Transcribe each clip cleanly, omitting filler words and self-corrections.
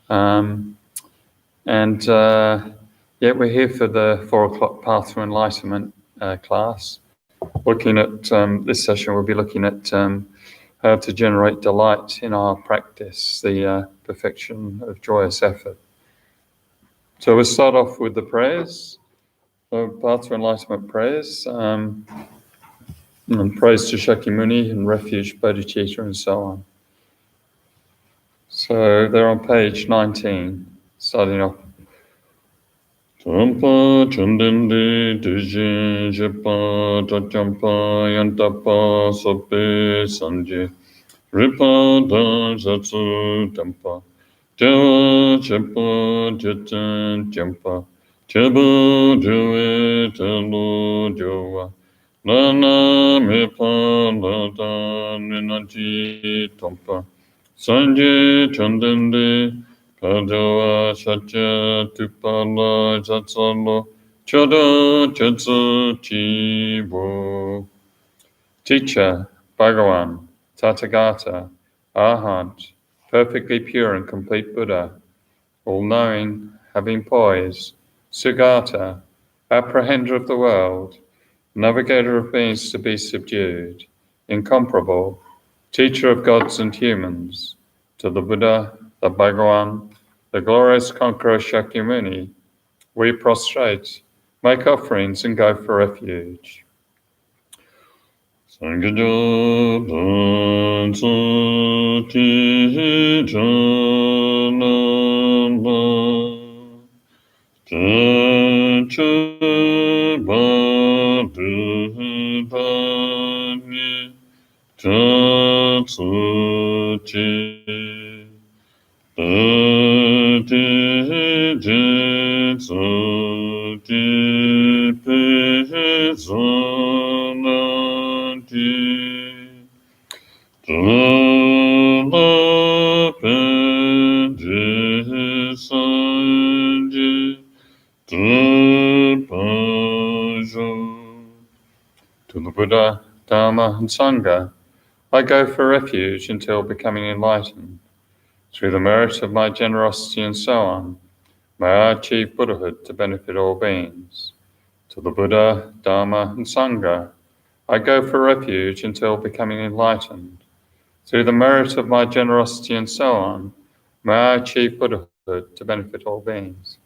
And yet we're here for the 4 o'clock Path to Enlightenment class. Looking at this session, we'll be looking at how to generate delight in our practice, the perfection of joyous effort. So we'll start off with the prayers, Path to Enlightenment prayers, and praise to Shakyamuni and Refuge Bodhicitta and so on. So they're on page 19, starting off. Champa Chandandi Tijin Jepa Tachampa Yantapa Sope Sanje Ripa Dan Satsu Tampa Java Chepa Jatan Jampa Cheba Dewe Talo Jova Nana Mepa Lada Ninaji Tampa Sanje Chandandi Kajawa Satya Tupala Jatsalo Chada Jatsu Chibo. Teacher, Bhagawan, Tathagata, Arhat, perfectly pure and complete Buddha, all-knowing, having poise, Sugata, apprehender of the world, navigator of beings to be subdued, incomparable, teacher of gods and humans, to the Buddha, the Bhagawan, the glorious conqueror Shakyamuni, we prostrate, make offerings and go for refuge. Sanghajo Danso Ti Janamba Chacha Badu Bani Chatsu Chi Ati Jitsu Ti Pizana Tala Pendi Sanji Tapajo. To the Buddha, Dharma, and Sangha, I go for refuge until becoming enlightened. Through the merit of my generosity and so on, may I achieve Buddhahood to benefit all beings. To the Buddha, Dharma, and Sangha, I go for refuge until becoming enlightened. Through the merit of my generosity and so on, may I achieve Buddhahood to benefit all beings.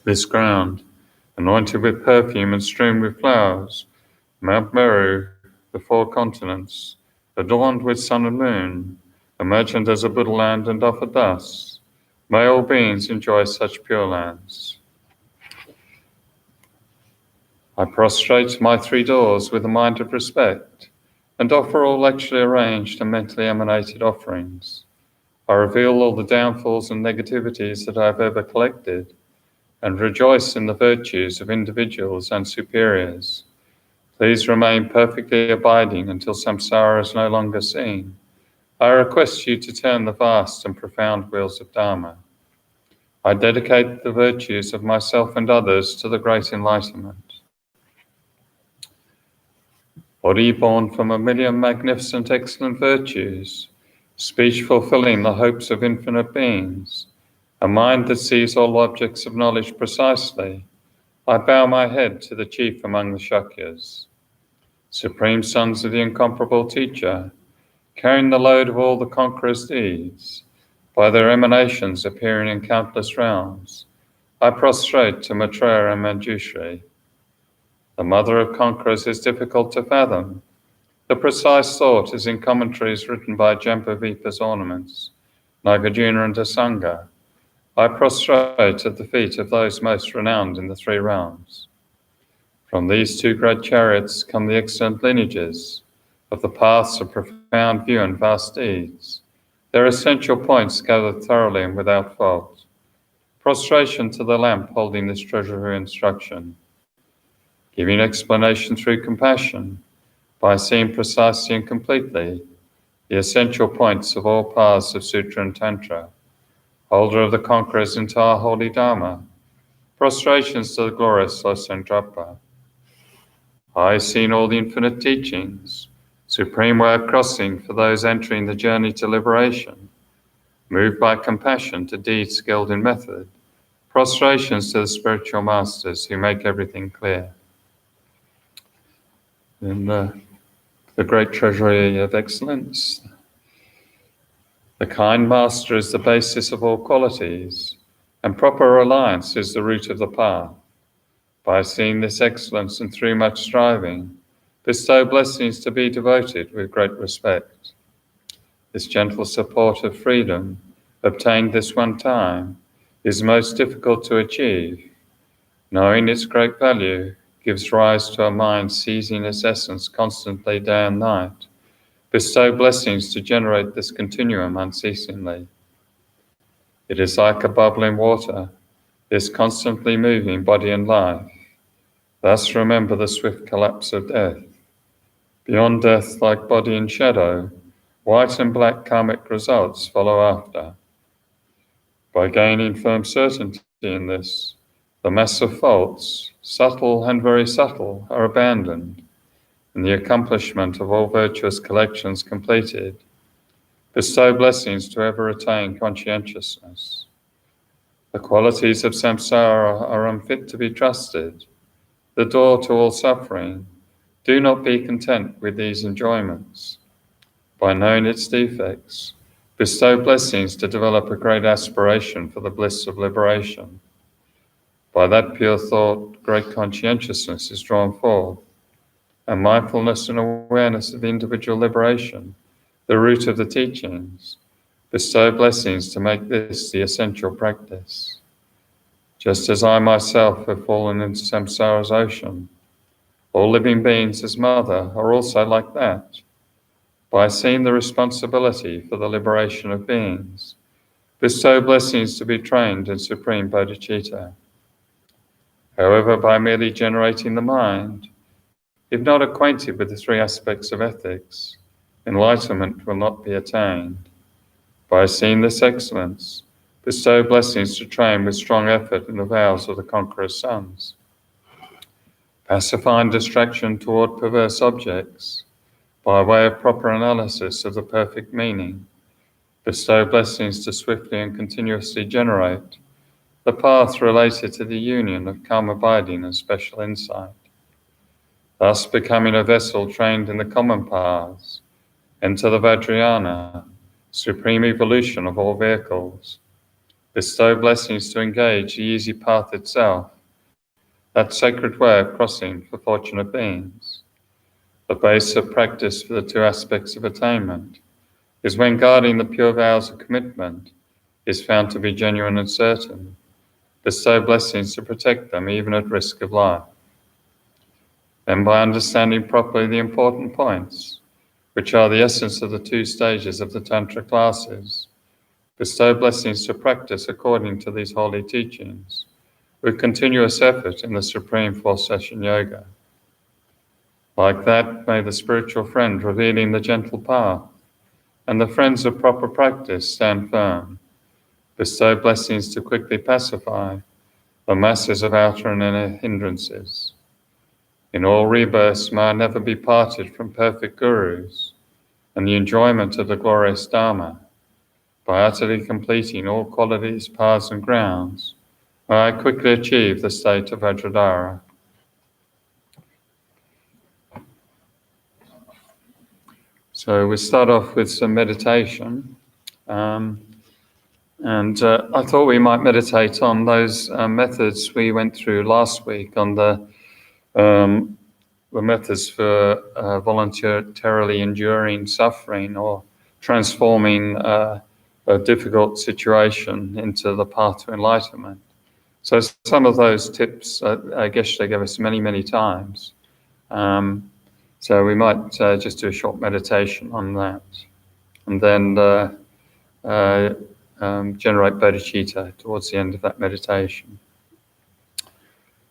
This ground, anointed with perfume and strewn with flowers, Mount Meru, the 4 continents, adorned with sun and moon, imagined as a Buddha land and offered thus, may all beings enjoy such pure lands. I prostrate my 3 doors with a mind of respect and offer all actually arranged and mentally emanated offerings. I reveal all the downfalls and negativities that I have ever collected and rejoice in the virtues of individuals and superiors. Please remain perfectly abiding until samsara is no longer seen. I request you to turn the vast and profound wheels of Dharma. I dedicate the virtues of myself and others to the great enlightenment. Body born from 1,000,000 magnificent excellent virtues, speech fulfilling the hopes of infinite beings, a mind that sees all objects of knowledge precisely, I bow my head to the chief among the Shakyas, supreme sons of the incomparable teacher, carrying the load of all the conqueror's deeds, by their emanations appearing in countless realms. I prostrate to Maitreya and Manjushri. The mother of conquerors is difficult to fathom. The precise thought is in commentaries written by Jambavita's ornaments, Nagarjuna and Asanga. I prostrate at the feet of those most renowned in the three realms. From these two great chariots come the excellent lineages of the paths of profound view and vast deeds, their essential points gathered thoroughly and without fault. Prostration to the lamp holding this treasury instruction, giving explanation through compassion, by seeing precisely and completely the essential points of all paths of Sutra and Tantra, holder of the conqueror's entire holy Dharma, prostrations to the glorious Losandrapa. I, seen all the infinite teachings, supreme way of crossing for those entering the journey to liberation, moved by compassion to deeds skilled in method, prostrations to the spiritual masters who make everything clear. In the great treasury of excellence, the kind master is the basis of all qualities, and proper reliance is the root of the path. By seeing this excellence and through much striving, bestow blessings to be devoted with great respect. This gentle support of freedom, obtained this one time, is most difficult to achieve. Knowing its great value gives rise to a mind seizing its essence constantly day and night. Bestow blessings to generate this continuum unceasingly. It is like a bubbling water, this constantly moving body and life. Thus remember the swift collapse of death. Beyond death, like body and shadow, white and black karmic results follow after. By gaining firm certainty in this, the mass of faults, subtle and very subtle, are abandoned, and the accomplishment of all virtuous collections completed. Bestow blessings to ever attain conscientiousness. The qualities of samsara are unfit to be trusted, the door to all suffering. Do not be content with these enjoyments. By knowing its defects, bestow blessings to develop a great aspiration for the bliss of liberation. By that pure thought, great conscientiousness is drawn forth, and mindfulness and awareness of individual liberation, the root of the teachings. Bestow blessings to make this the essential practice. Just as I myself have fallen into samsara's ocean, all living beings as mother are also like that. By seeing the responsibility for the liberation of beings, bestow blessings to be trained in supreme bodhicitta. However, by merely generating the mind, if not acquainted with the three aspects of ethics, enlightenment will not be attained. By seeing this excellence, bestow blessings to train with strong effort in the vows of the conqueror's sons. Pacifying distraction toward perverse objects, by way of proper analysis of the perfect meaning, bestow blessings to swiftly and continuously generate the path related to the union of calm abiding and special insight. Thus becoming a vessel trained in the common paths, enter the Vajrayana, supreme evolution of all vehicles. Bestow blessings to engage the easy path itself, that sacred way of crossing for fortunate beings. The base of practice for the two aspects of attainment is when guarding the pure vows of commitment is found to be genuine and certain. Bestow blessings to protect them even at risk of life. Then by understanding properly the important points, which are the essence of the two stages of the Tantra classes, bestow blessings to practice according to these holy teachings, with continuous effort in the supreme four-session yoga. Like that, may the spiritual friend revealing the gentle path and the friends of proper practice stand firm, bestow blessings to quickly pacify the masses of outer and inner hindrances. In all rebirths may I never be parted from perfect gurus and the enjoyment of the glorious Dharma. by utterly completing all qualities, paths, and grounds, I quickly achieve the state of Vajradhara. So we start off with some meditation. And I thought we might meditate on those methods we went through last week, on the methods for voluntarily enduring suffering or transforming a difficult situation into the path to enlightenment. So some of those tips, I guess they gave us many, many times. So we might just do a short meditation on that, and then generate bodhicitta towards the end of that meditation.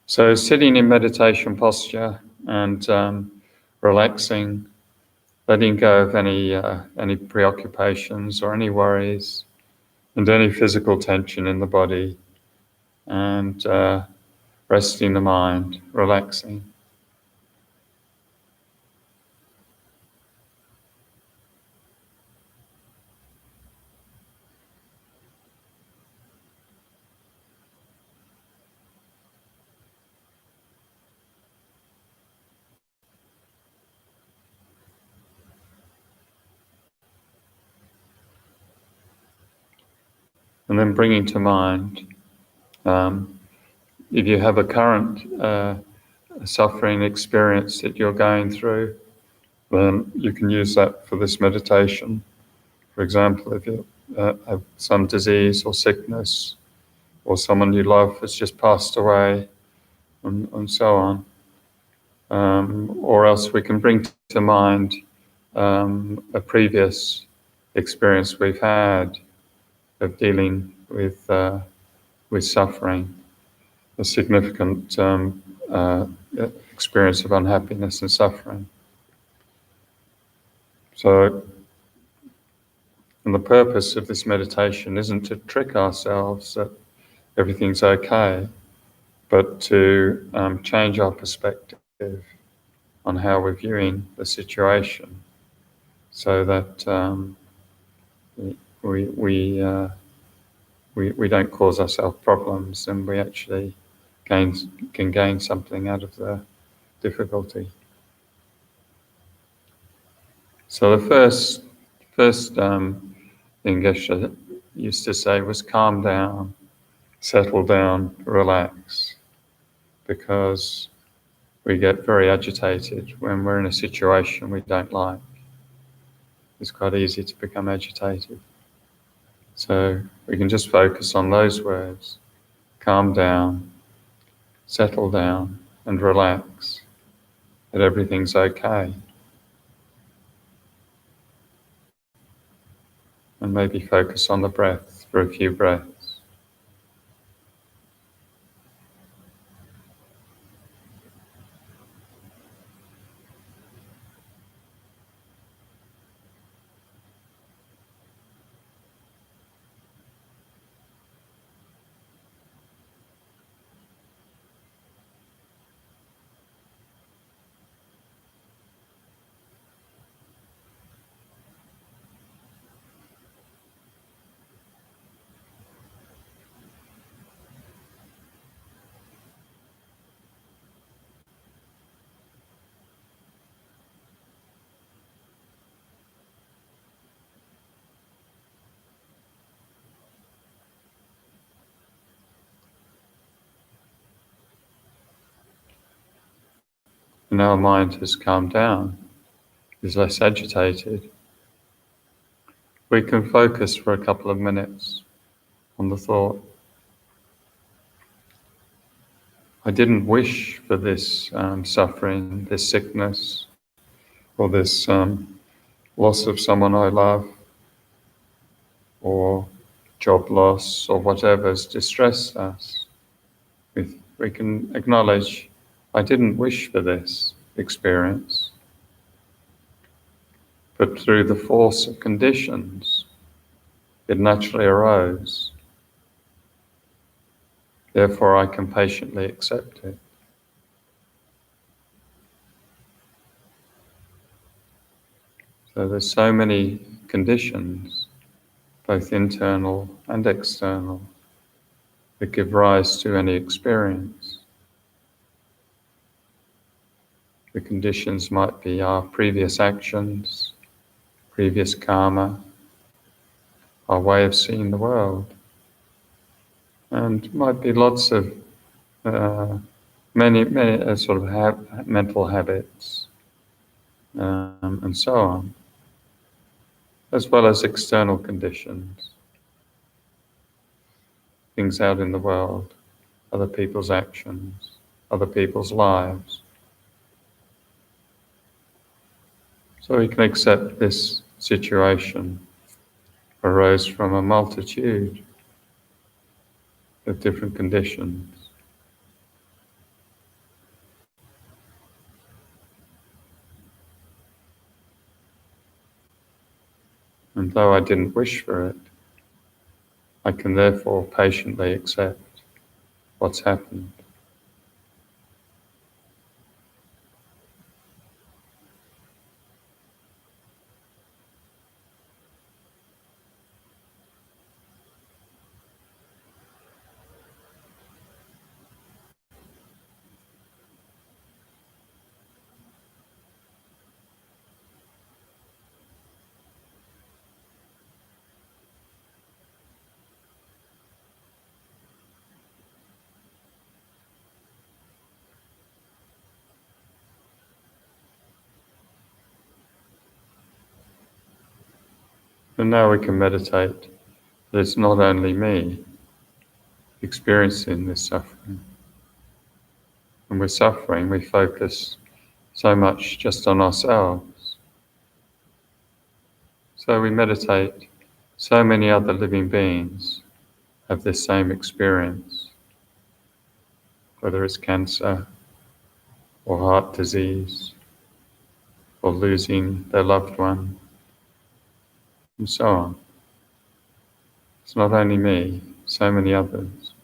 So sitting in meditation posture and relaxing, letting go of any preoccupations or any worries and any physical tension in the body, and resting the mind, relaxing. And then bringing to mind, if you have a current suffering experience that you're going through, then you can use that for this meditation. For example, if you have some disease or sickness, or someone you love has just passed away, and so on. Or else we can bring to mind a previous experience we've had of dealing with suffering, a significant experience of unhappiness and suffering. So, and the purpose of this meditation isn't to trick ourselves that everything's okay, but to change our perspective on how we're viewing the situation, so that we don't cause ourselves problems, and we actually can gain something out of the difficulty. So the first thing Geshe used to say was calm down, settle down, relax, because we get very agitated when we're in a situation we don't like. It's quite easy to become agitated. So we can just focus on those words: calm down, settle down, and relax, that everything's okay. And maybe focus on the breath for a few breaths. And our mind has calmed down, is less agitated. We can focus for a couple of minutes on the thought: I didn't wish for this suffering, this sickness, or this loss of someone I love, or job loss, or whatever's distressed us. We can acknowledge, I didn't wish for this experience, but through the force of conditions, it naturally arose. Therefore, I can patiently accept it. So there's so many conditions, both internal and external, that give rise to any experience. The conditions might be our previous actions, previous karma, our way of seeing the world, and might be lots of many sort of mental habits, and so on, as well as external conditions, things out in the world, other people's actions, other people's lives. So we can accept this situation arose from a multitude of different conditions. And though I didn't wish for it, I can therefore patiently accept what's happened. And now we can meditate that it's not only me experiencing this suffering. When we're suffering, we focus so much just on ourselves. So we meditate, so many other living beings have this same experience, whether it's cancer or heart disease or losing their loved one, and so on. It's not only me, so many others.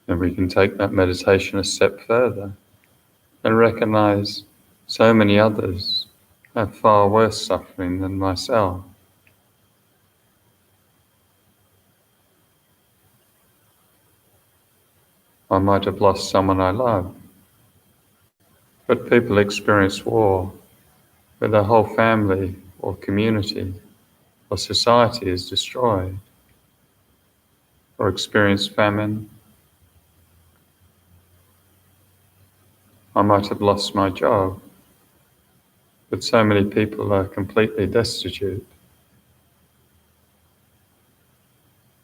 And we can take that meditation a step further and recognize so many others have far worse suffering than myself. I might have lost someone I love, but people experience war where their whole family or community or society is destroyed, or experience famine. I might have lost my job, but so many people are completely destitute.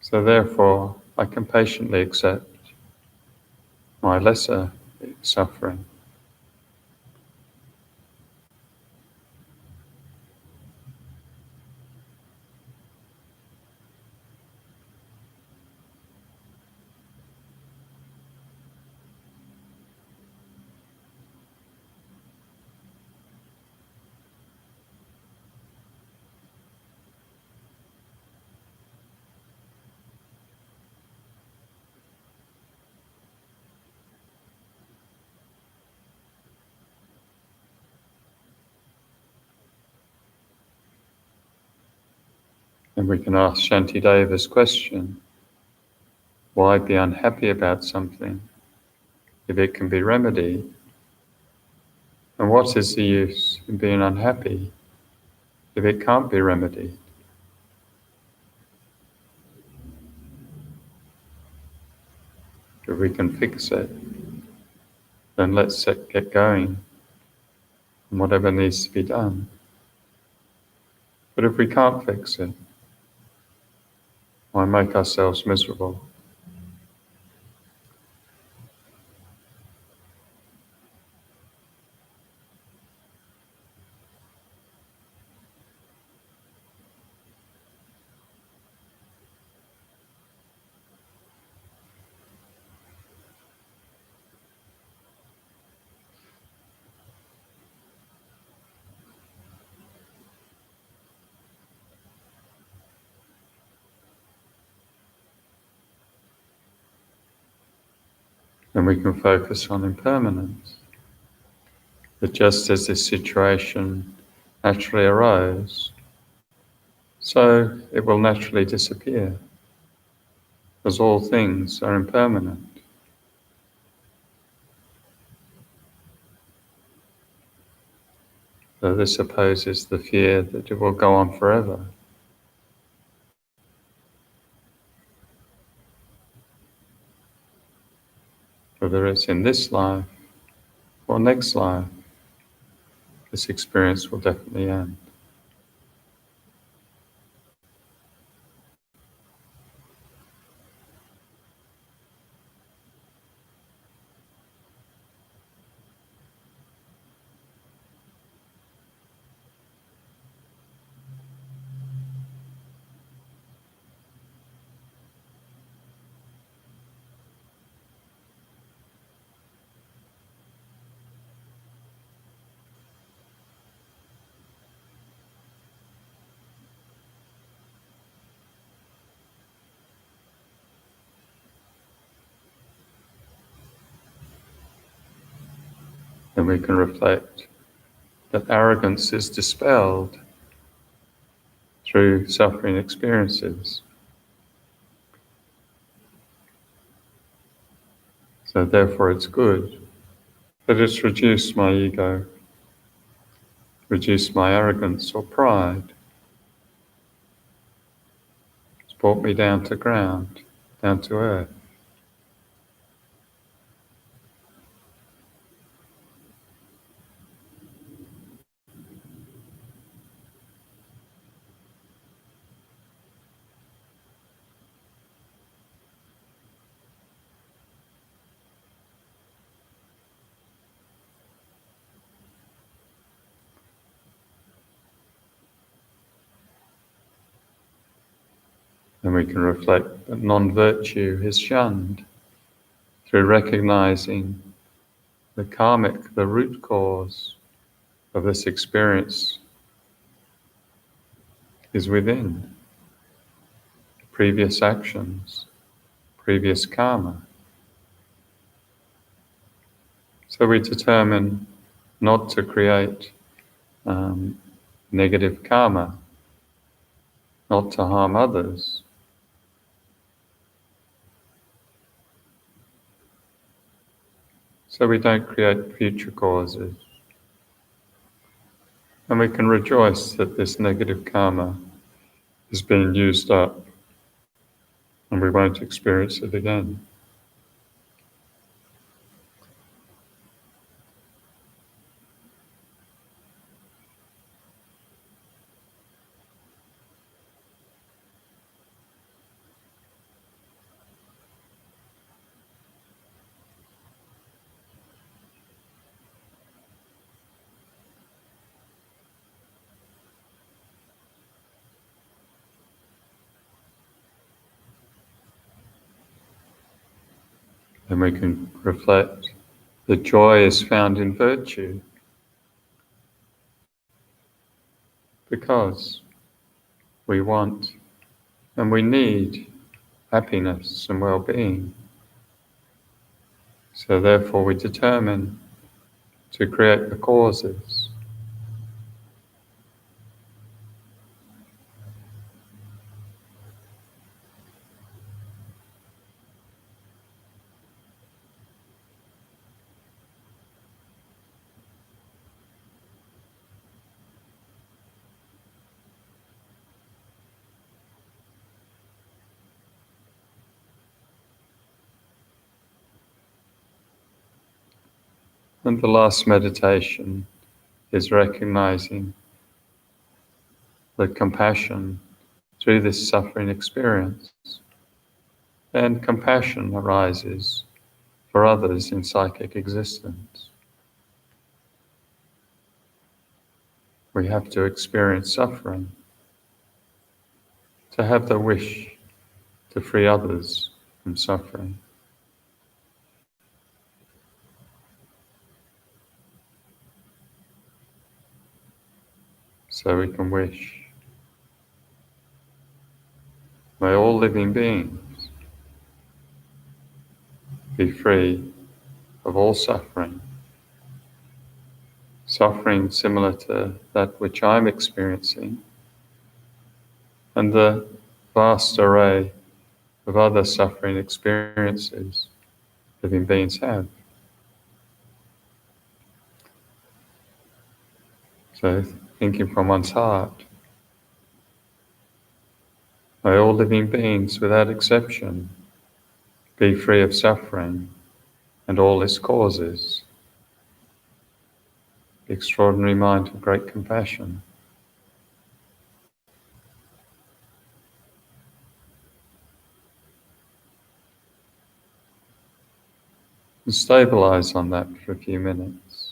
So therefore, I can patiently accept my lesser suffering. And we can ask Shantideva's question, why be unhappy about something if it can be remedied? And what is the use in being unhappy if it can't be remedied? If we can fix it, then let's get going on whatever needs to be done. But if we can't fix it, why make ourselves miserable? then we can focus on impermanence. That just as this situation naturally arose, so it will naturally disappear, as all things are impermanent. So this opposes the fear that it will go on forever. Whether it's in this life or next life, this experience will definitely end. Then we can reflect that arrogance is dispelled through suffering experiences. So therefore it's good that it's reduced my ego, reduced my arrogance or pride. It's brought me down to ground, down to earth. And we can reflect that non-virtue is shunned through recognizing the karmic, the root cause of this experience is within previous actions, previous karma. So we determine not to create negative karma, not to harm others. So we don't create future causes. And we can rejoice that this negative karma is being used up and we won't experience it again. Then we can reflect that joy is found in virtue because we want and we need happiness and well-being. So therefore we determine to create the causes. And the last meditation is recognizing the compassion through this suffering experience. And compassion arises for others in psychic existence. We have to experience suffering to have the wish to free others from suffering. So we can wish, may all living beings be free of all suffering, suffering similar to that which I'm experiencing, and the vast array of other suffering experiences living beings have. So thinking from one's heart, may all living beings without exception be free of suffering and all its causes. The extraordinary mind of great compassion. And stabilize on that for a few minutes.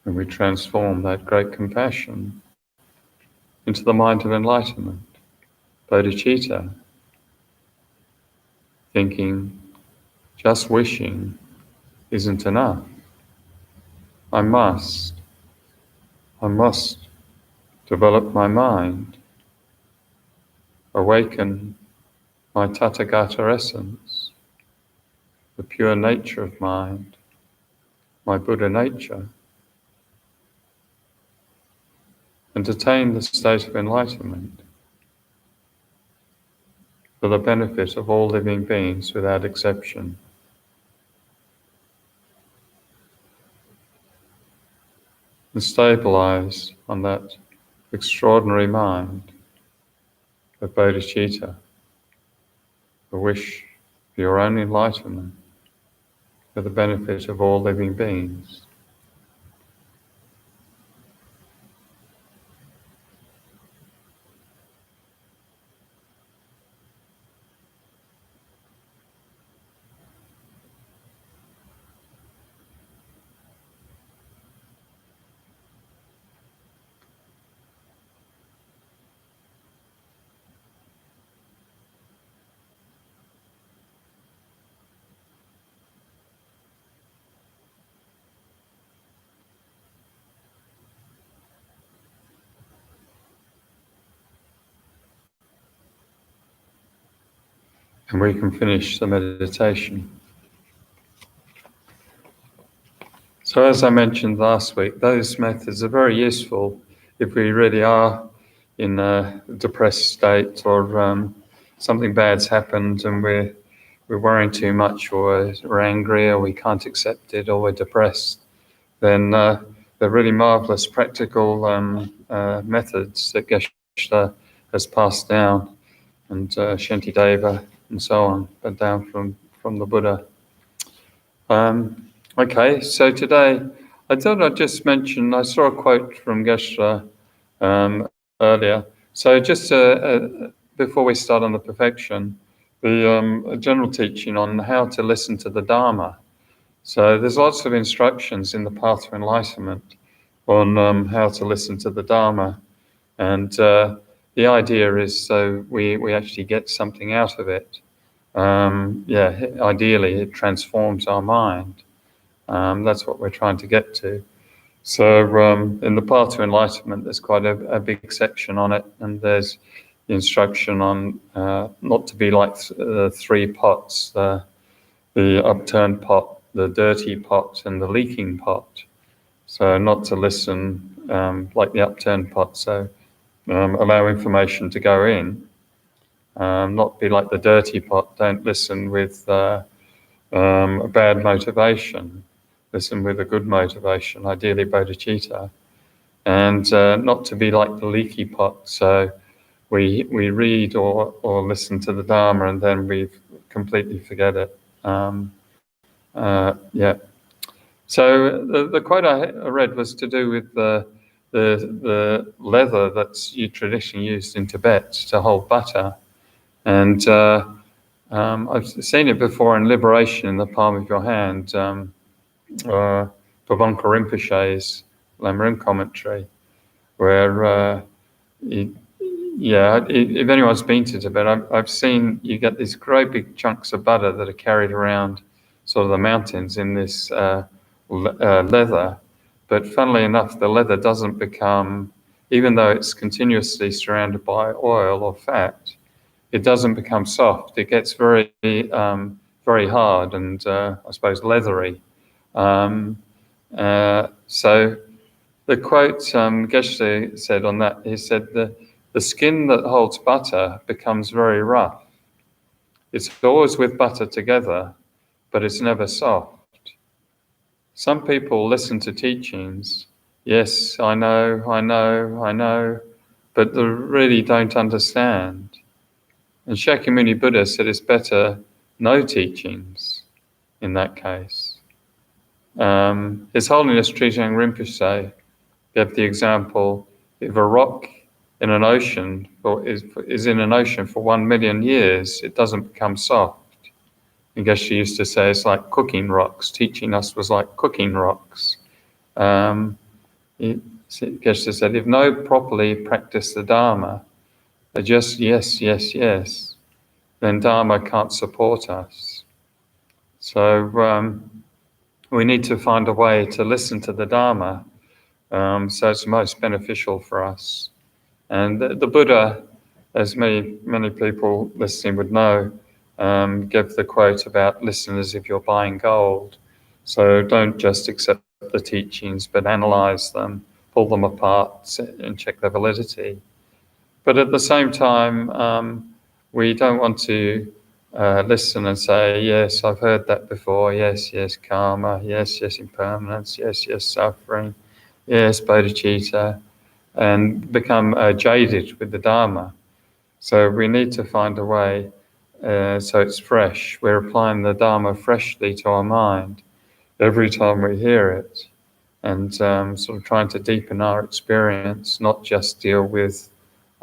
And we transform that great compassion into the mind of enlightenment, bodhicitta, thinking, just wishing isn't enough. I must develop my mind, awaken my Tathagata essence, the pure nature of mind, my Buddha nature, and attain the state of enlightenment for the benefit of all living beings without exception. And stabilize on that extraordinary mind of bodhicitta, the wish for your own enlightenment for the benefit of all living beings. And we can finish the meditation. So as I mentioned last week, those methods are very useful if we really are in a depressed state or something bad's happened and we're worrying too much or we're angry or we can't accept it or we're depressed, then they're really marvelous practical methods that Geshe has passed down and Shantideva and so on, but down from the Buddha. Okay, so today I thought I'd just mention, I saw a quote from Geshe earlier. So just before we start on the perfection, the general teaching on how to listen to the Dharma. So there's lots of instructions in the Path to Enlightenment on how to listen to the Dharma. And the idea is so we actually get something out of it. Ideally it transforms our mind. That's what we're trying to get to. So in the Path to Enlightenment, there's quite a big section on it, and there's the instruction on not to be like the three pots, the upturned pot, the dirty pot, and the leaking pot. So not to listen like the upturned pot, so allow information to go in. Not be like the dirty pot, don't listen with a bad motivation. Listen with a good motivation, ideally bodhicitta, and not to be like the leaky pot. So we read or listen to the Dharma and then we completely forget it. So the quote I read was to do with the leather that's traditionally used in Tibet to hold butter. And I've seen it before in Liberation in the Palm of Your Hand, Pabonka Rinpoche's Lamrim commentary, where, if anyone's been to Tibet, I've seen you get these great big chunks of butter that are carried around sort of the mountains in this leather. But funnily enough, the leather doesn't become, even though it's continuously surrounded by oil or fat, it doesn't become soft. It gets very, very hard and I suppose leathery. So the quote Geshe said on that, he said, the skin that holds butter becomes very rough. It's always with butter together, but it's never soft. Some people listen to teachings. Yes, I know, but they really don't understand. And Shakyamuni Buddha said it's better no teachings in that case. His Holiness Trijang Rinpoche gave the example, if a rock in an ocean is in an ocean for 1 million years, it doesn't become soft. I guess she used to say it's like cooking rocks. Teaching us was like cooking rocks. Geshe said, if no properly practice the Dharma, just yes, then Dharma can't support us. So we need to find a way to listen to the Dharma so it's most beneficial for us. And the Buddha, as many people listening would know, gave the quote about listen as if you're buying gold. So don't just accept the teachings, but analyze them, pull them apart and check their validity. But at the same time, we don't want to listen and say, yes, I've heard that before. Yes, karma. Yes, impermanence. Yes, suffering. Yes, bodhicitta. And become jaded with the Dharma. So we need to find a way so it's fresh. We're applying the Dharma freshly to our mind every time we hear it, and sort of trying to deepen our experience, not just deal with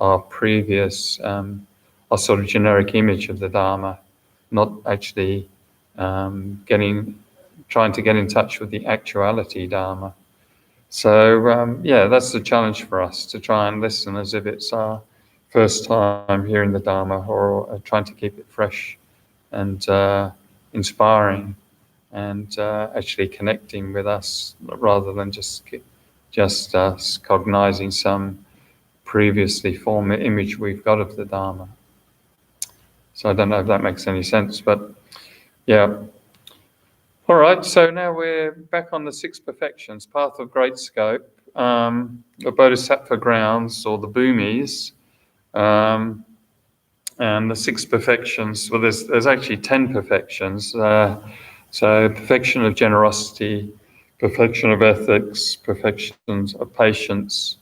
our previous, our sort of generic image of the Dharma, not actually trying to get in touch with the actuality Dharma. So that's the challenge for us, to try and listen as if it's our first time hearing the Dharma, or trying to keep it fresh and inspiring, and actually connecting with us rather than just us cognizing some previously formed image we've got of the Dharma. So I don't know if that makes any sense, but yeah. All right, so now we're back on the 6 perfections, Path of Great Scope, the Bodhisattva grounds, or the Bhumis, and the 6 perfections. Well, there's actually 10 perfections. So perfection of generosity, perfection of ethics, perfection of patience,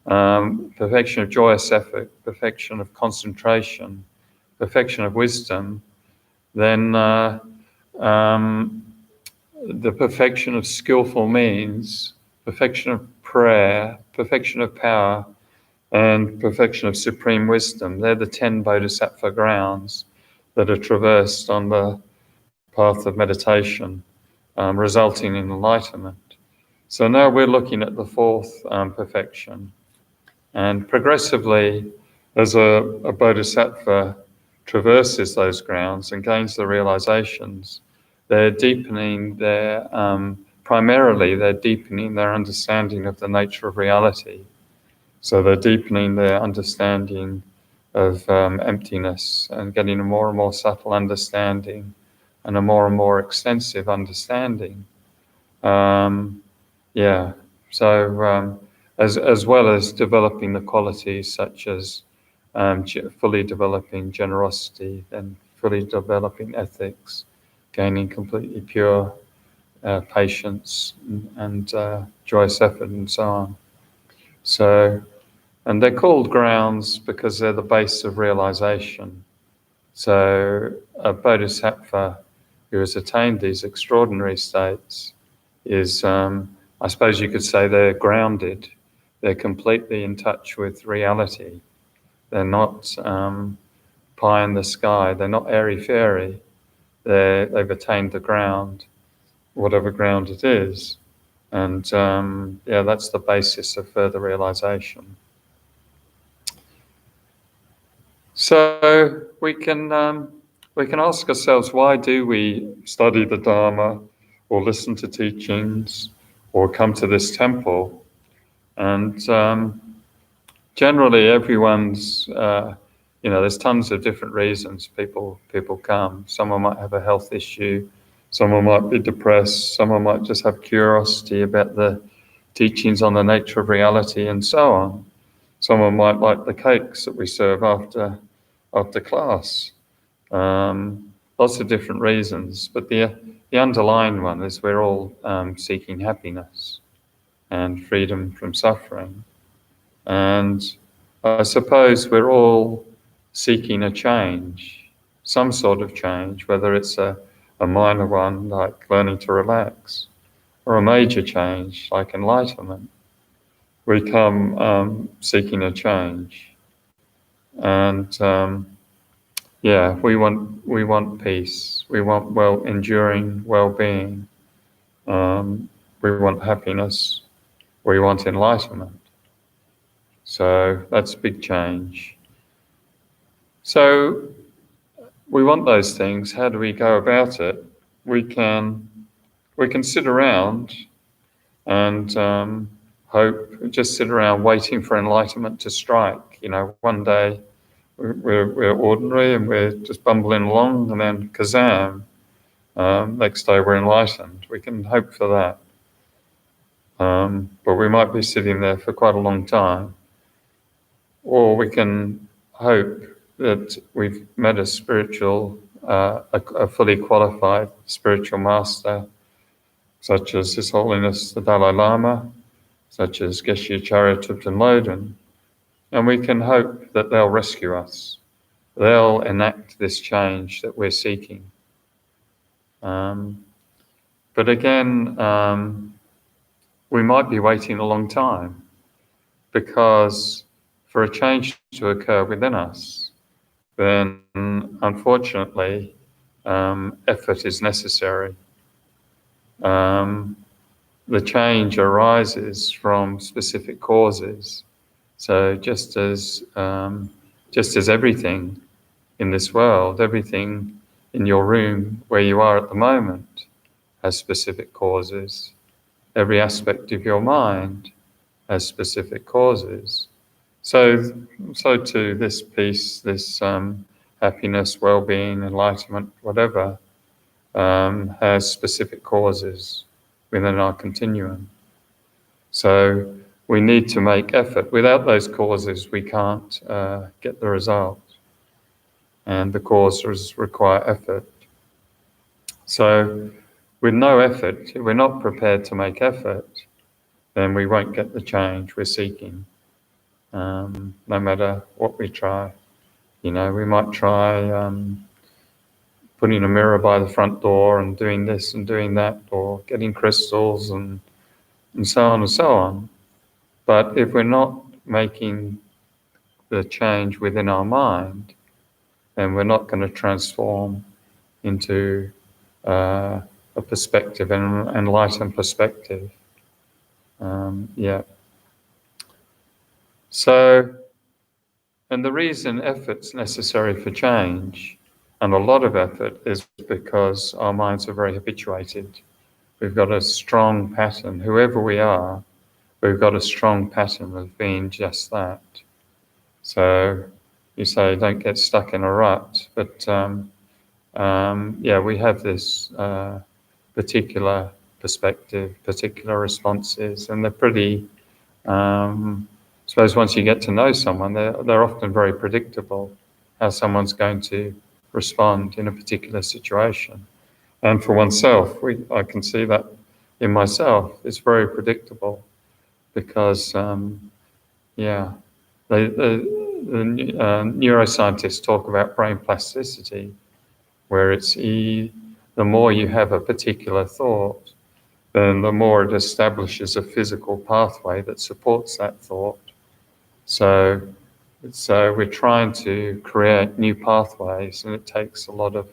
perfection of joyous effort, perfection of concentration, perfection of wisdom, then the perfection of skillful means, perfection of prayer, perfection of power, and perfection of supreme wisdom. They're the 10 bodhisattva grounds that are traversed on the path of meditation, resulting in enlightenment. So now we're looking at the 4th perfection. And progressively, as a bodhisattva traverses those grounds and gains the realizations, they're deepening primarily they're deepening their understanding of the nature of reality. So they're deepening their understanding of emptiness and getting a more and more subtle understanding and a more and more extensive understanding. So as well as developing the qualities such as fully developing generosity, then fully developing ethics, gaining completely pure patience and joyous effort and so on. So, and they're called grounds because they're the base of realization. So a bodhisattva who has attained these extraordinary states is, I suppose you could say they're grounded. They're completely in touch with reality. They're not pie in the sky. They're not airy-fairy. They've attained the ground, whatever ground it is. And that's the basis of further realization. So we can ask ourselves, why do we study the Dharma or listen to teachings or come to this temple? And generally everyone's, there's tons of different reasons people come. Someone might have a health issue, someone might be depressed, someone might just have curiosity about the teachings on the nature of reality and so on. Someone might like the cakes that we serve after class. Lots of different reasons, but the underlying one is we're all seeking happiness and freedom from suffering. And I suppose we're all seeking a change, some sort of change, whether it's a minor one like learning to relax, or a major change like enlightenment. We come seeking a change, and we want peace. We want enduring well-being. We want happiness. We want enlightenment. So that's big change. So we want those things. How do we go about it? We can sit around and hope. Just sit around waiting for enlightenment to strike. One day we're ordinary and we're just bumbling along, and then kazam, next day we're enlightened. We can hope for that. But we might be sitting there for quite a long time. Or we can hope that we've met a fully qualified spiritual master, such as His Holiness the Dalai Lama, such as Geshe Acharya Thubten Lodin, and we can hope that they'll rescue us. They'll enact this change that we're seeking. But again, we might be waiting a long time, because for a change to occur within us, then unfortunately, effort is necessary. The change arises from specific causes. So just as everything in this world, everything in your room where you are at the moment has specific causes. Every aspect of your mind has specific causes. So too, this peace, this happiness, well-being, enlightenment, whatever, has specific causes within our continuum. So we need to make effort. Without those causes, we can't get the result. And the causes require effort. So with no effort, if we're not prepared to make effort, then we won't get the change we're seeking. No matter what we try. We might try putting a mirror by the front door and doing this and doing that, or getting crystals and so on and so on. But if we're not making the change within our mind, then we're not going to transform into a perspective, an enlightened perspective. So, and the reason effort's necessary for change, and a lot of effort, is because our minds are very habituated. We've got a strong pattern. Whoever we are, we've got a strong pattern of being just that. So you say don't get stuck in a rut, but we have this particular perspective, particular responses, and they're pretty. I suppose once you get to know someone, they're often very predictable, how someone's going to respond in a particular situation. And for oneself, I can see that in myself. It's very predictable, because the neuroscientists talk about brain plasticity, where it's the more you have a particular thought, then the more it establishes a physical pathway that supports that thought. So we're trying to create new pathways, and it takes a lot of,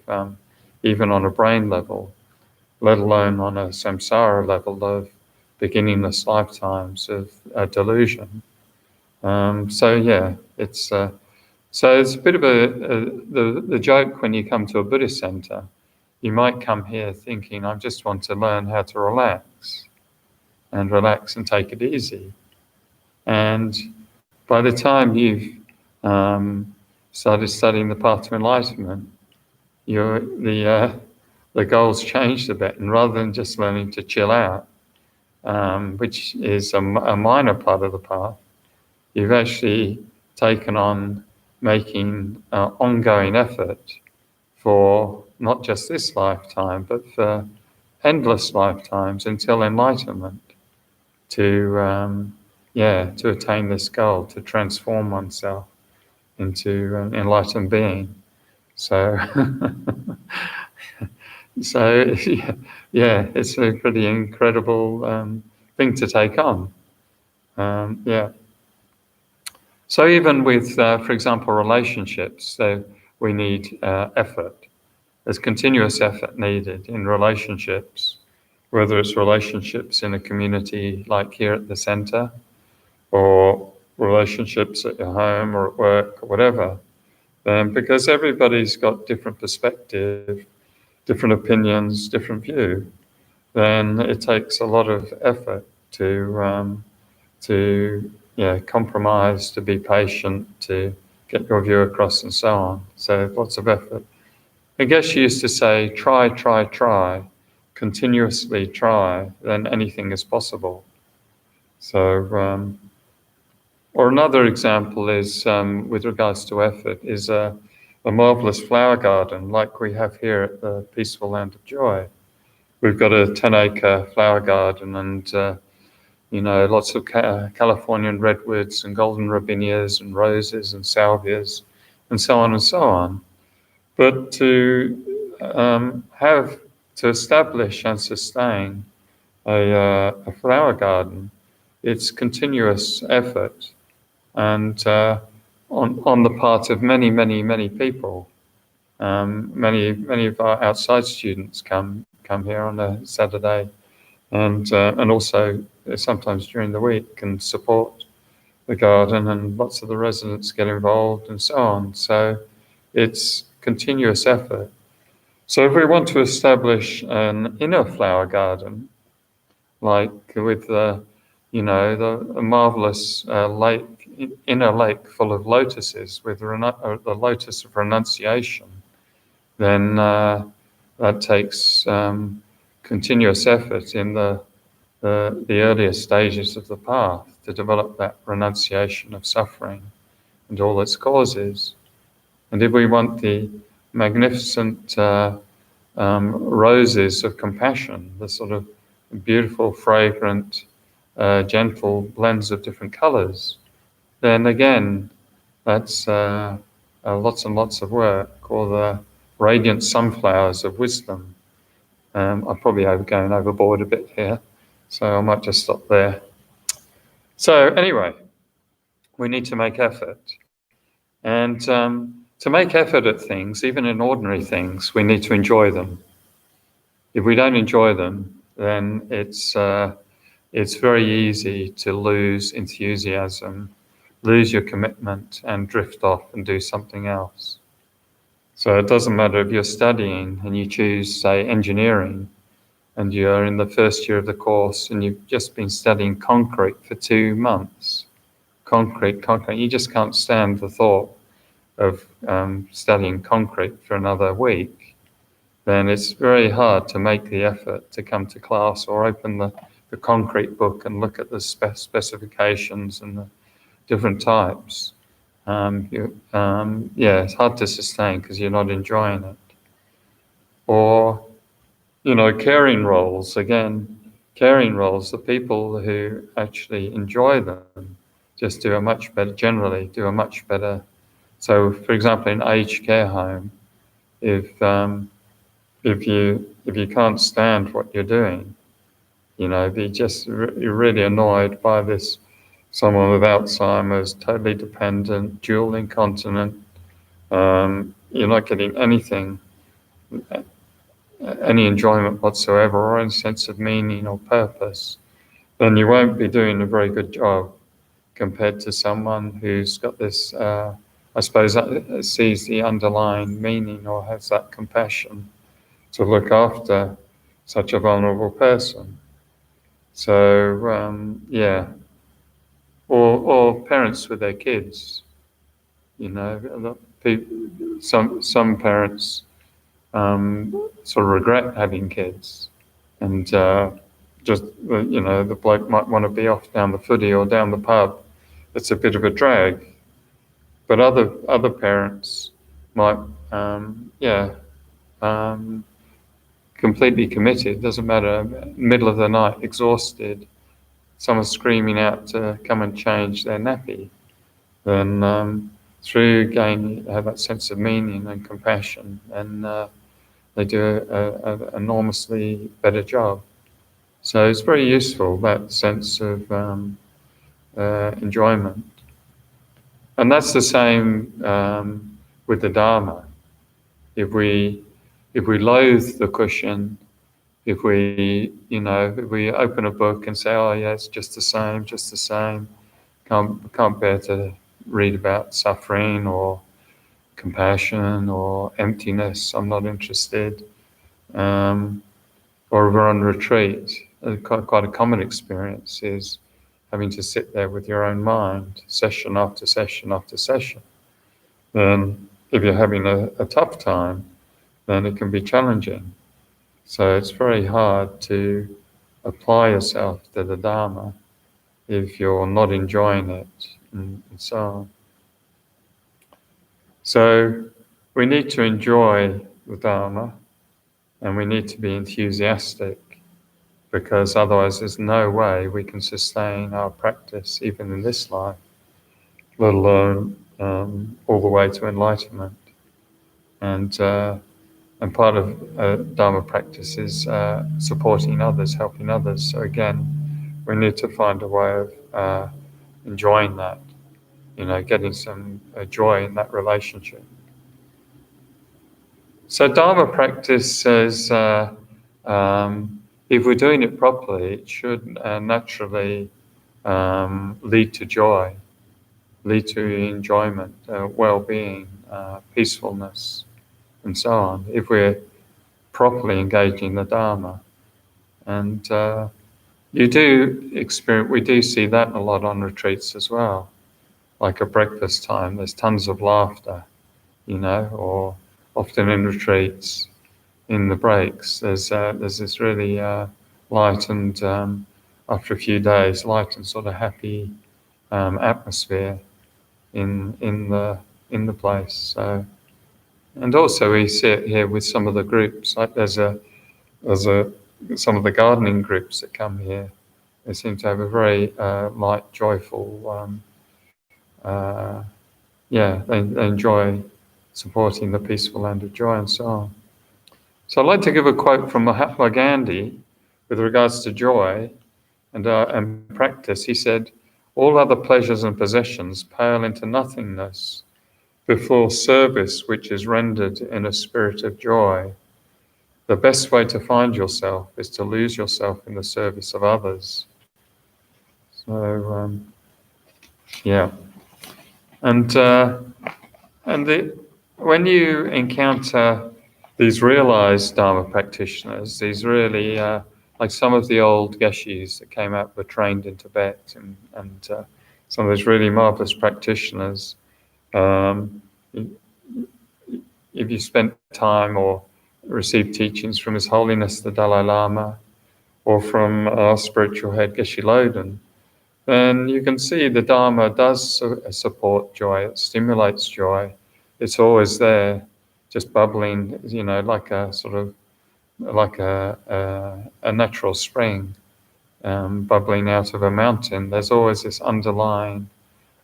even on a brain level, let alone on a samsara level of beginningless lifetimes of delusion. It's a bit of the joke when you come to a Buddhist center. You might come here thinking, I just want to learn how to relax and take it easy. And by the time you've started studying the path to enlightenment, the goals changed a bit, and rather than just learning to chill out, which is a minor part of the path, you've actually taken on making ongoing effort for not just this lifetime, but for endless lifetimes until enlightenment, to attain this goal, to transform oneself into an enlightened being. So, it's a pretty incredible thing to take on. So even with, for example, relationships, we need effort. There's continuous effort needed in relationships, whether it's relationships in a community like here at the center, or relationships at your home or at work or whatever. Because everybody's got different perspective, different opinions, different view, then it takes a lot of effort to compromise, to be patient, to get your view across and so on. So lots of effort. I guess you used to say, try, continuously try, then anything is possible. So, or another example is, with regards to effort, is a marvelous flower garden like we have here at the Peaceful Land of Joy. We've got a 10-acre flower garden and, lots of Californian redwoods and golden robinias and roses and salvias and so on and so on. But to establish and sustain a flower garden, it's continuous effort, and on the part of many, many, many people. Many of our outside students come here on a Saturday, and also sometimes during the week, and support the garden, and lots of the residents get involved and so on. So it's continuous effort. So if we want to establish an inner flower garden, like with the marvelous inner lake full of lotuses with the lotus of renunciation, then that takes continuous effort in the earlier stages of the path to develop that renunciation of suffering and all its causes. And if we want the magnificent roses of compassion, the sort of beautiful, fragrant, gentle blends of different colors, then again, that's lots and lots of work. Or the radiant sunflowers of wisdom. I'm probably going overboard a bit here, so I might just stop there. So anyway, we need to make effort. And to make effort at things, even in ordinary things, we need to enjoy them. If we don't enjoy them, then it's very easy to lose enthusiasm, lose your commitment, and drift off and do something else. So it doesn't matter if you're studying and you choose, say, engineering, and you're in the first year of the course and you've just been studying concrete for 2 months. Concrete. You just can't stand the thought of studying concrete for another week. Then it's very hard to make the effort to come to class or open the concrete book and look at the specifications and the different types. It's hard to sustain because you're not enjoying it. Or, caring roles, the people who actually enjoy them just generally do a much better. So, for example, in aged care home, if you can't stand what you're doing, You're really annoyed by this someone with Alzheimer's, totally dependent, dual incontinent. You're not getting anything, any enjoyment whatsoever, or any sense of meaning or purpose. Then you won't be doing a very good job compared to someone who's got this, I suppose, sees the underlying meaning or has that compassion to look after such a vulnerable person. So, yeah. Or parents with their kids, some parents sort of regret having kids, and the bloke might want to be off down the footy or down the pub. It's a bit of a drag, but other parents might, completely committed. Doesn't matter. Middle of the night, exhausted, someone screaming out to come and change their nappy. Then through again have that sense of meaning and compassion, and they do an enormously better job. So it's very useful, that sense of enjoyment. And that's the same with the Dharma. If we loathe the cushion, if we open a book and say, oh yeah, it's just the same, can't bear to read about suffering or compassion or emptiness, I'm not interested. Or if we're on retreat, quite a common experience is having to sit there with your own mind, session after session after session. Then if you're having a tough time, then it can be challenging. So it's very hard to apply yourself to the Dharma if you're not enjoying it, and so on. So we need to enjoy the Dharma, and we need to be enthusiastic, because otherwise there's no way we can sustain our practice even in this life, let alone all the way to enlightenment. And part of Dharma practice is supporting others, helping others. So again, we need to find a way of enjoying that, getting some joy in that relationship. So Dharma practice says, if we're doing it properly, it should naturally lead to joy, lead to enjoyment, well-being, peacefulness, and so on, if we're properly engaging the Dharma. And we do see that a lot on retreats as well. Like at breakfast time, there's tons of laughter, or often in retreats, in the breaks, there's this really light and, after a few days, light and sort of happy atmosphere in the place. So, and also we see it here with some of the groups. Like there's some of the gardening groups that come here. They seem to have a very light, joyful. They enjoy supporting the peaceful land of joy and so on. So I'd like to give a quote from Mahatma Gandhi with regards to joy and practice. He said, "All other pleasures and possessions pale into nothingness before service which is rendered in a spirit of joy. The best way to find yourself is to lose yourself in the service of others." So, when you encounter these realized Dharma practitioners, these really, like some of the old Geshis that came out, were trained in Tibet, and some of those really marvelous practitioners, if you spent time or received teachings from His Holiness the Dalai Lama or from our spiritual head Geshe Loden, then you can see the Dharma does support joy, it stimulates joy. It's always there, just bubbling, like a sort of, like a natural spring bubbling out of a mountain. There's always this underlying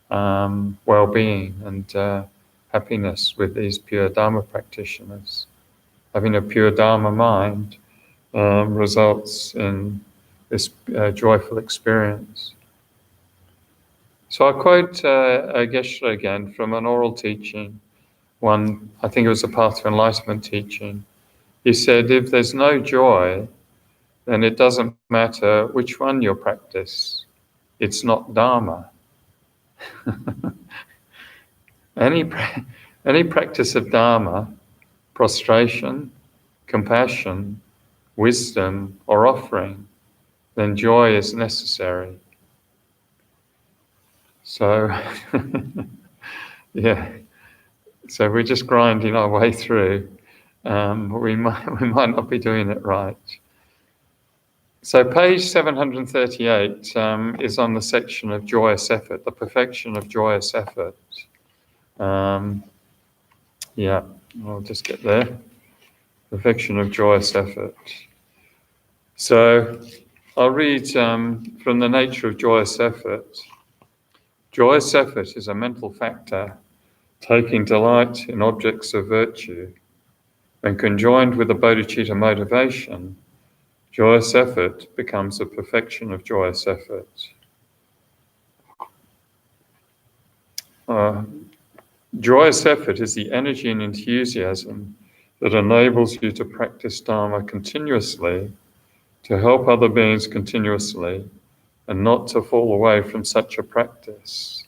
well-being and happiness with these pure Dharma practitioners. Having a pure Dharma mind results in this joyful experience. So I quote Geshe again from an oral teaching, one, I think it was a Path to Enlightenment teaching. He said, if there's no joy, then it doesn't matter which one you practice. It's not Dharma. Any practice of Dharma, prostration, compassion, wisdom, or offering, then joy is necessary. So, yeah. So we're just grinding our way through. We might not be doing it right. So page 738 is on the section of joyous effort, the perfection of joyous effort. Yeah, I'll just get there. Perfection of joyous effort. So I'll read from the nature of joyous effort. Joyous effort is a mental factor taking delight in objects of virtue. When conjoined with a bodhicitta motivation, joyous effort becomes a perfection of joyous effort. Joyous effort is the energy and enthusiasm that enables you to practice Dharma continuously, to help other beings continuously, and not to fall away from such a practice.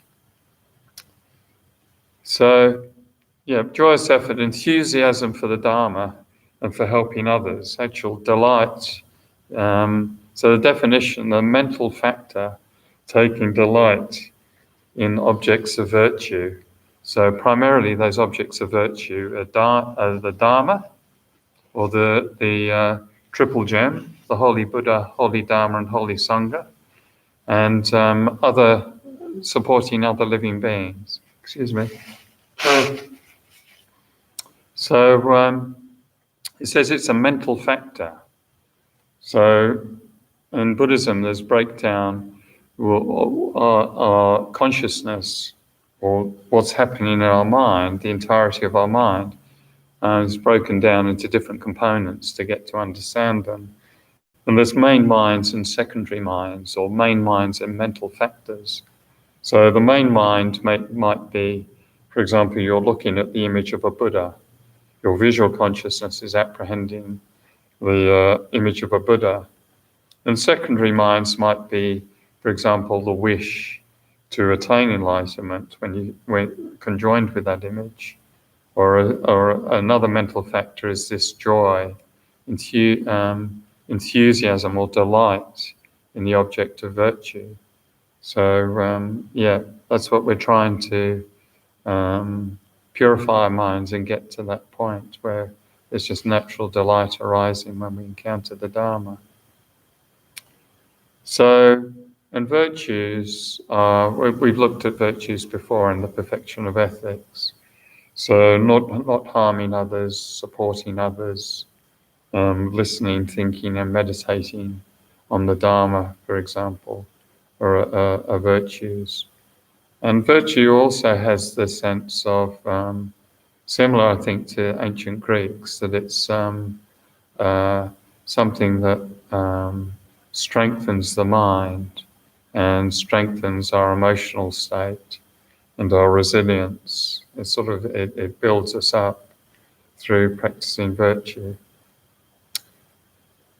So, yeah, joyous effort, enthusiasm for the Dharma and for helping others, actual delight. So the definition, the mental factor, taking delight in objects of virtue. So primarily those objects of virtue are the Dharma, or the triple gem, the Holy Buddha, Holy Dharma, and Holy Sangha, and other supporting other living beings. Excuse me. So it says it's a mental factor. So in Buddhism, there's breakdown, our consciousness, or what's happening in our mind, the entirety of our mind, is broken down into different components to get to understand them. And there's main minds and secondary minds, or main minds and mental factors. So the main mind might be, for example, you're looking at the image of a Buddha. Your visual consciousness is apprehending the image of a Buddha. And secondary minds might be, for example, the wish to attain enlightenment when conjoined with that image. Or another mental factor is this joy, enthusiasm or delight in the object of virtue. So, yeah, that's what we're trying to purify our minds and get to that point where there's just natural delight arising when we encounter the Dharma. So, and virtues, we've looked at virtues before in the perfection of ethics. So not harming others, supporting others, listening, thinking, and meditating on the Dharma, for example, are virtues. And virtue also has the sense of, similar, I think, to ancient Greeks, that it's something that strengthens the mind and strengthens our emotional state and our resilience. It builds us up through practicing virtue.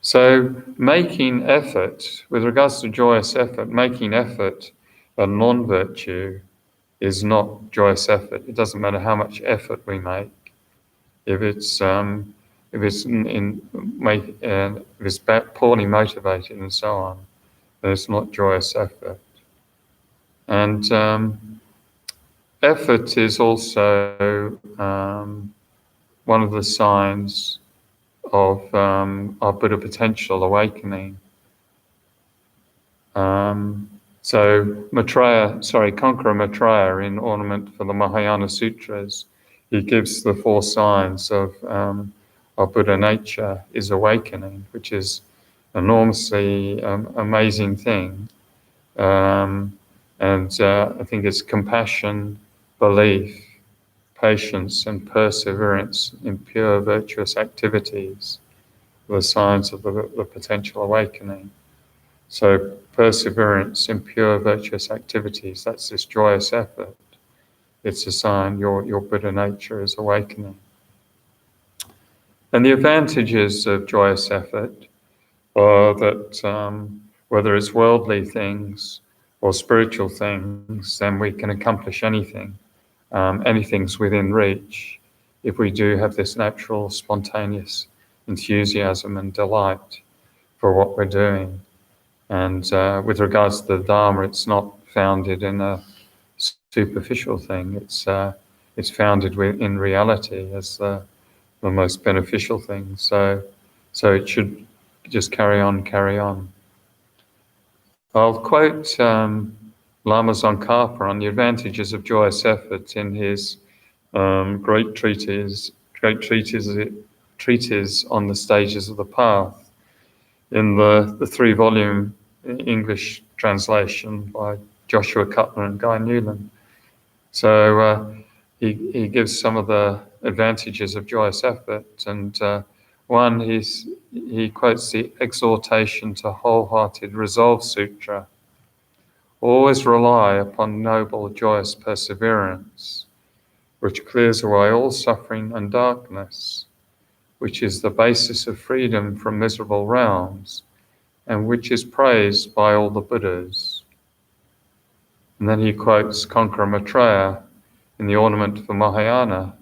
So making effort, with regards to joyous effort, making effort a non-virtue is not joyous effort. It doesn't matter how much effort we make. If it's poorly motivated and so on, then it's not joyous effort. And effort is also one of the signs of our Buddha potential awakening. So Conqueror Maitreya, in Ornament for the Mahayana Sutras, he gives the 4 signs of our Buddha nature is awakening, which is enormously amazing thing. And I think it's compassion, belief, patience, and perseverance in pure virtuous activities, the signs of the potential awakening. So perseverance in pure virtuous activities, that's this joyous effort. It's a sign your Buddha nature is awakening. And the advantages of joyous effort are that whether it's worldly things or spiritual things, then we can accomplish anything. Anything's within reach if we do have this natural, spontaneous enthusiasm and delight for what we're doing. And with regards to the Dharma, it's not founded in a superficial thing. It's founded in reality as the most beneficial thing. So it should just carry on, carry on. I'll quote Lama Tsongkhapa on the advantages of joyous effort in his great treatise on the stages of the path, in the 3-volume English translation by Joshua Cutler and Guy Newland. So he gives some of the advantages of joyous effort, and one he quotes the exhortation to wholehearted resolve sutra. Always rely upon noble, joyous perseverance, which clears away all suffering and darkness, which is the basis of freedom from miserable realms, and which is praised by all the Buddhas. And then he quotes Konkrah Maitreya in the Ornament for Mahayana.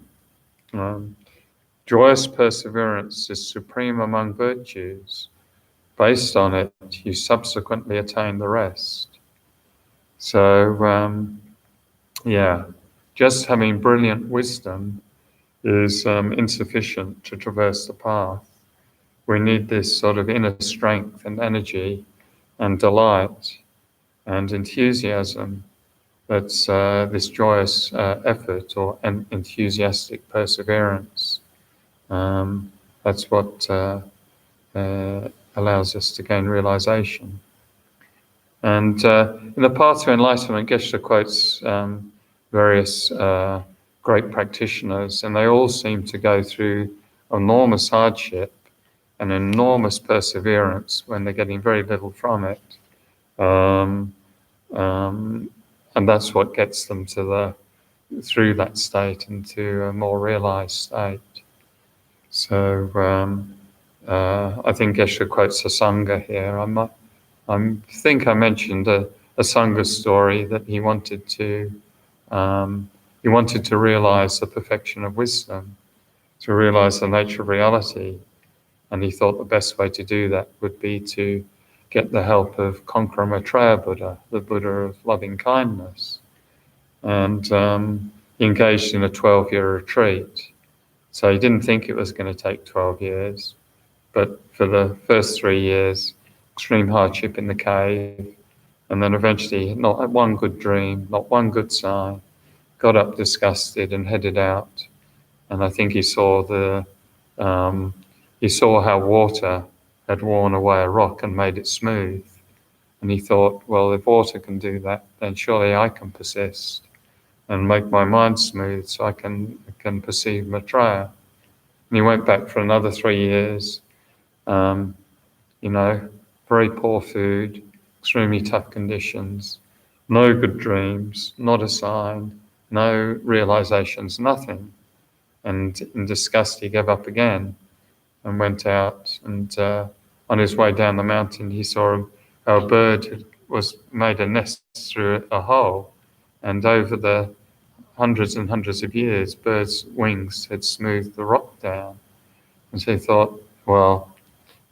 Joyous perseverance is supreme among virtues. Based on it, you subsequently attain the rest. So, just having brilliant wisdom is insufficient to traverse the path. We need this sort of inner strength and energy and delight and enthusiasm. That's this joyous effort or enthusiastic perseverance. That's what allows us to gain realization. And in the Path to Enlightenment, Geshe quotes various great practitioners, and they all seem to go through enormous hardship and enormous perseverance when they're getting very little from it. And that's what gets them through that state into a more realized state. So I think Geshe quotes a Sangha here. I think I mentioned a Sangha story that he wanted to realize the perfection of wisdom, to realize the nature of reality. And he thought the best way to do that would be to get the help of Konkrah Maitreya Buddha, the Buddha of loving kindness. And he engaged in a 12-year retreat. So he didn't think it was going to take 12 years. But for the first 3 years, extreme hardship in the cave. And then eventually, not one good dream, not one good sign, got up disgusted and headed out. And I think he saw how water had worn away a rock and made it smooth. And he thought, well, if water can do that, then surely I can persist and make my mind smooth so I can perceive Maitreya. And he went back for another 3 years, very poor food, extremely tough conditions, no good dreams, not a sign, no realizations, nothing. And in disgust, he gave up again and went out. And on his way down the mountain, he saw a bird was made a nest through a hole. And over the hundreds and hundreds of years, birds' wings had smoothed the rock down. And so he thought, well,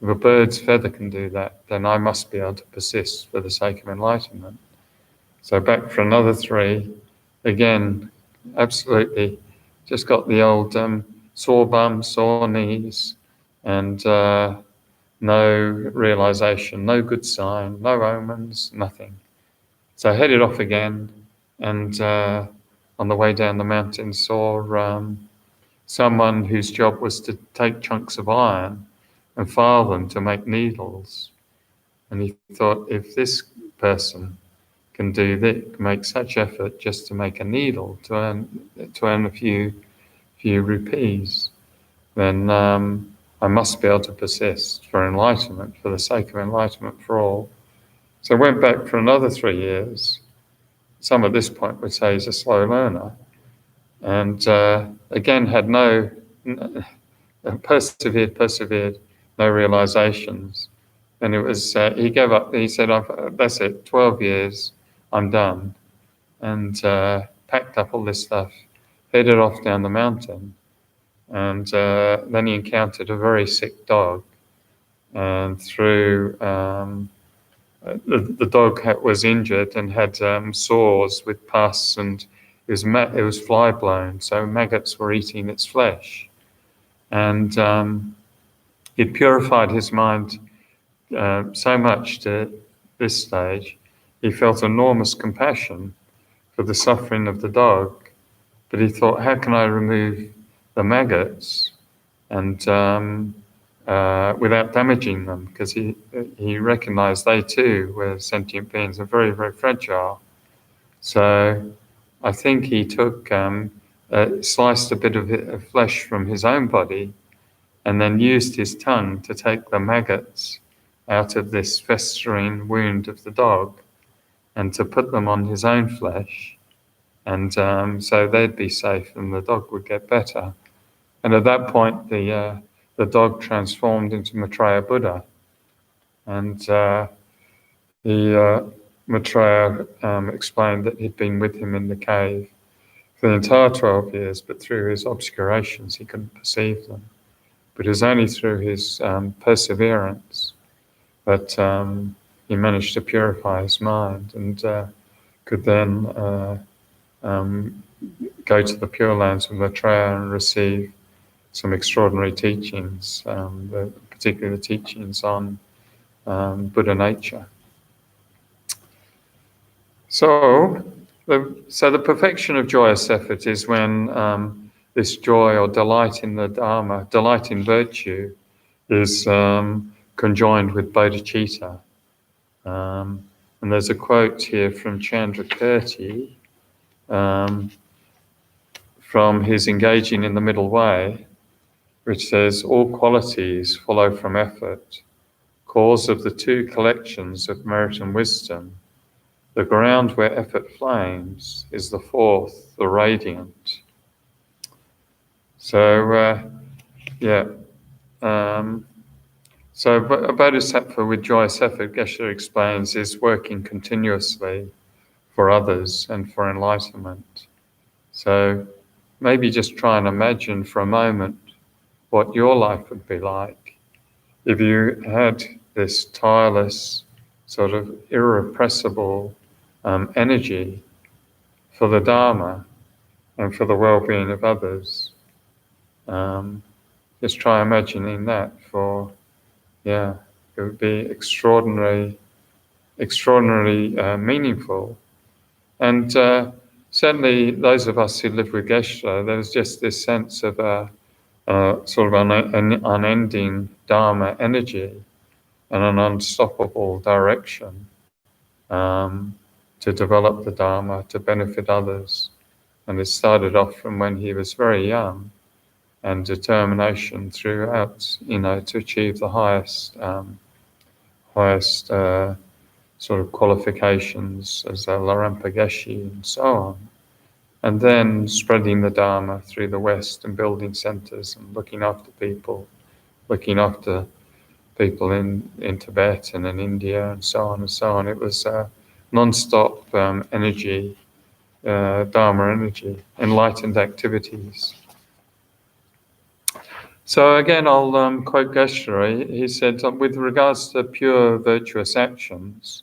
if a bird's feather can do that, then I must be able to persist for the sake of enlightenment. So back for another 3, again, absolutely, just got the old sore bum, sore knees, and no realization, no good sign, no omens, nothing. So I headed off again, and on the way down the mountain saw someone whose job was to take chunks of iron and file them to make needles. And he thought, if this person can do that, make such effort just to make a needle to earn a few rupees, then I must be able to persist for enlightenment, for the sake of enlightenment for all. So I went back for another 3 years. Some at this point would say he's a slow learner. And again, had persevered, no realizations. And it was, he gave up, he said, that's it, 12 years, I'm done. And packed up all this stuff, headed off down the mountain. And then he encountered a very sick dog. And through, the dog was injured and had sores with pus, and it was fly blown, so maggots were eating its flesh. And it purified his mind so much to this stage. He felt enormous compassion for the suffering of the dog, but he thought, how can I remove the maggots and without damaging them? Because he recognized they too were sentient beings and very, very fragile. So I think he took, sliced a bit of flesh from his own body and then used his tongue to take the maggots out of this festering wound of the dog and to put them on his own flesh. And so they'd be safe and the dog would get better. And at that point, the dog transformed into Maitreya Buddha. And Maitreya explained that he'd been with him in the cave for the entire 12 years, but through his obscurations, he couldn't perceive them. But it was only through his perseverance that he managed to purify his mind and could then go to the Pure Lands of Maitreya and receive some extraordinary teachings, particularly the teachings on Buddha nature. So the perfection of joyous effort is when this joy or delight in the Dharma, delight in virtue, is conjoined with bodhicitta. And there's a quote here from Chandrakirti from his Engaging in the Middle Way, which says, all qualities follow from effort, cause of the two collections of merit and wisdom. The ground where effort flames is the fourth, the radiant. So, so a bodhisattva with joyous effort, Geshe explains, is working continuously for others and for enlightenment. So maybe just try and imagine for a moment what your life would be like if you had this tireless, sort of irrepressible energy for the Dharma and for the well-being of others. Just try imagining that it would be extraordinarily meaningful. And certainly those of us who live with Geshe, there was just this sense of sort of an unending Dharma energy and an unstoppable direction to develop the Dharma, to benefit others. And it started off from when he was very young, and determination throughout, to achieve the highest sort of qualifications as a Larampa Geshe and so on. And then spreading the Dharma through the West and building centers and looking after people in Tibet and in India and so on and so on. It was non-stop energy, Dharma energy, enlightened activities. So again, I'll quote Geshe. He said, with regards to pure virtuous actions,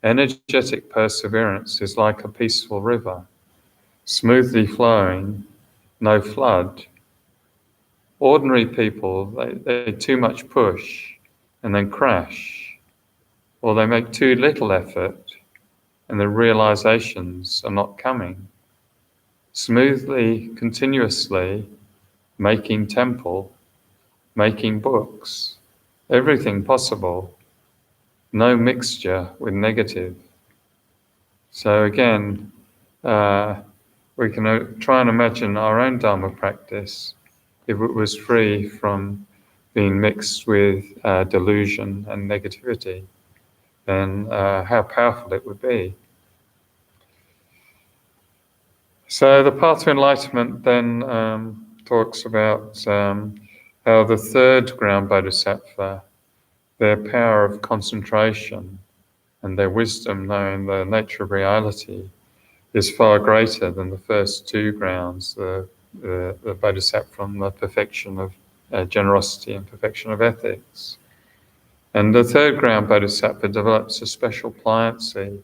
energetic perseverance is like a peaceful river, smoothly flowing, no flood. Ordinary people, they too much push and then crash, or they make too little effort and the realizations are not coming. Smoothly, continuously, making temple, making books, everything possible, no mixture with negative. So again, we can try and imagine our own Dharma practice if it was free from being mixed with delusion and negativity. then how powerful it would be. So the path to enlightenment then talks about how the third ground bodhisattva, their power of concentration and their wisdom, knowing the nature of reality, is far greater than the first two grounds, the bodhisattva from the perfection of generosity and perfection of ethics. And the third ground bodhisattva develops a special pliancy.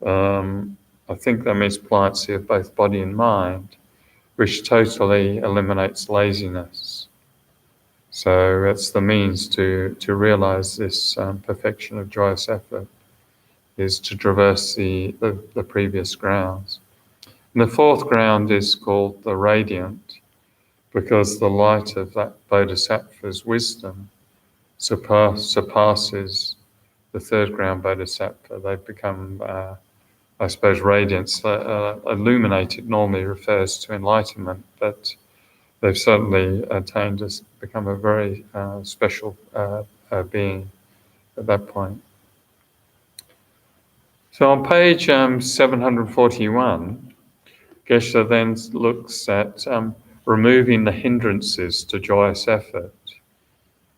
I think that means pliancy of both body and mind, which totally eliminates laziness. So it's the means to realize this perfection of joyous effort, is to traverse the previous grounds. And the fourth ground is called the radiant, because the light of that bodhisattva's wisdom surpasses the third ground bodhisattva. They've become, I suppose, radiance. Illuminated normally refers to enlightenment, but they've certainly become a very special being at that point. So on page 741, Geshe then looks at removing the hindrances to joyous effort.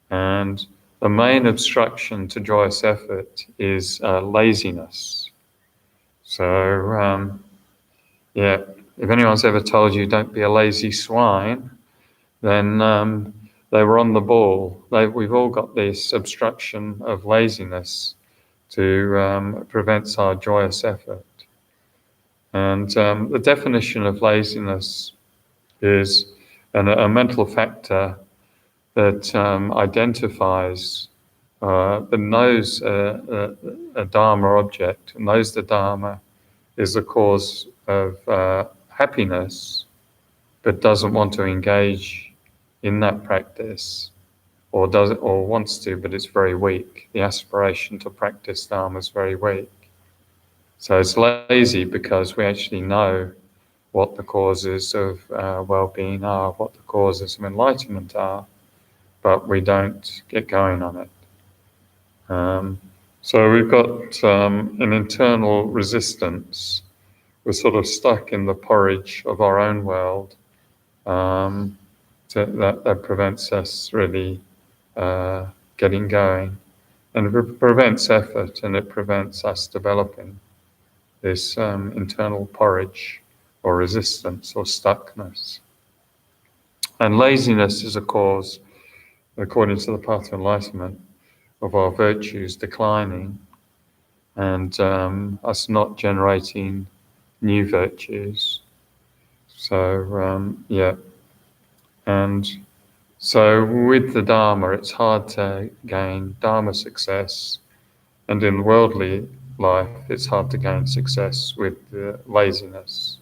And the main obstruction to joyous effort is laziness. So, if anyone's ever told you don't be a lazy swine, then they were on the ball. We've all got this obstruction of laziness to prevent our joyous effort. And the definition of laziness is a mental factor that identifies, that knows a Dharma object, knows the Dharma is the cause of happiness, but doesn't want to engage in that practice, or does it, or wants to, but it's very weak. The aspiration to practice Dharma is very weak. So it's lazy because we actually know what the causes of well-being are, what the causes of enlightenment are, but we don't get going on it. So we've got an internal resistance. We're sort of stuck in the porridge of our own world that prevents us really getting going. And it prevents effort, and it prevents us developing this internal porridge or resistance or stuckness. And laziness is a cause, according to the path to enlightenment, of our virtues declining and us not generating new virtues. So, and so with the Dharma, it's hard to gain Dharma success, and in worldly life, it's hard to gain success with laziness.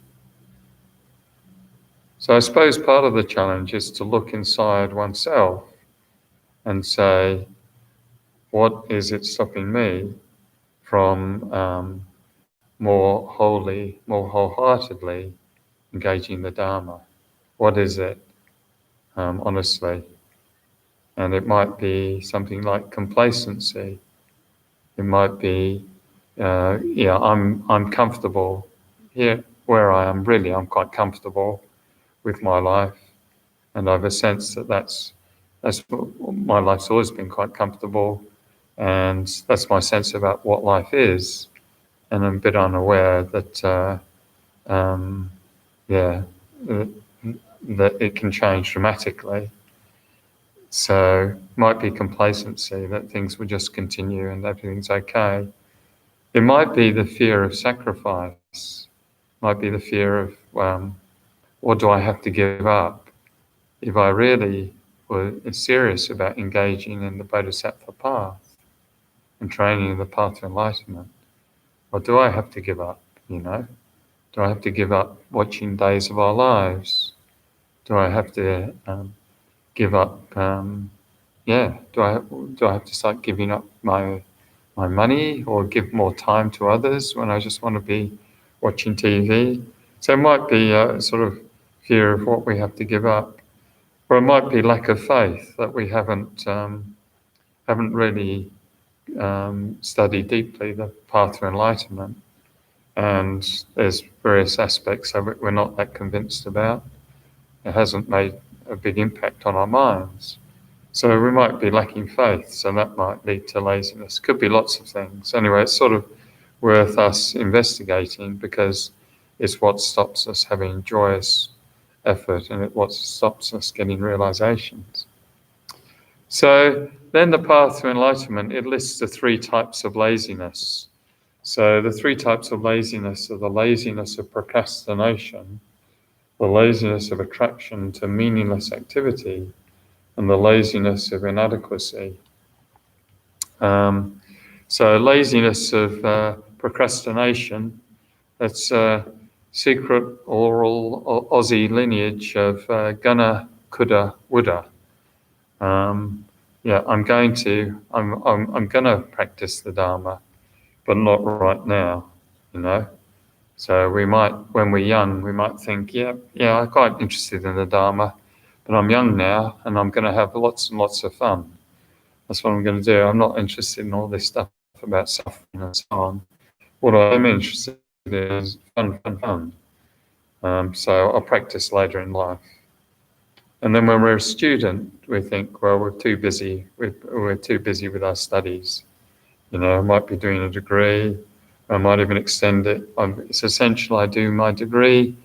So I suppose part of the challenge is to look inside oneself and say, what is it stopping me from more wholeheartedly engaging the Dharma? What is it, honestly? And it might be something like complacency. It might be, I'm comfortable here where I am. Really, I'm quite comfortable with my life, and I have a sense that that's my life's always been quite comfortable, and that's my sense about what life is. And I'm a bit unaware that that it can change dramatically. So it might be complacency, that things will just continue and everything's okay. It might be the fear of sacrifice. It might be the fear of, what do I have to give up? If I really were serious about engaging in the Bodhisattva path and training in the path to enlightenment, what do I have to give up, Do I have to give up watching Days of Our Lives? Do I have to give up, do I have to start giving up my money or give more time to others when I just want to be watching TV? So it might be a sort of fear of what we have to give up. Or it might be lack of faith, that we haven't really study deeply the path to enlightenment, and there's various aspects of it we're not that convinced about. It hasn't made a big impact on our minds. So we might be lacking faith, so that might lead to laziness. Could be lots of things. Anyway, it's sort of worth us investigating, because it's what stops us having joyous effort, and it's what stops us getting realizations. So then the path to enlightenment, it lists the 3 types of laziness. So the 3 types of laziness are the laziness of procrastination, the laziness of attraction to meaningless activity, and the laziness of inadequacy. So laziness of procrastination, that's a secret oral Aussie lineage of gonna, coulda, woulda. I'm going to practice the Dharma, but not right now, you know. So we might, when we're young, we might think, I'm quite interested in the Dharma, but I'm young now and I'm going to have lots and lots of fun. That's what I'm going to do. I'm not interested in all this stuff about suffering and so on. What I'm interested in is fun. So I'll practice later in life. And then when we're a student, we think, well, we're too busy. We're too busy with our studies. You know, I might be doing a degree. I might even extend it. It's essential I do my degree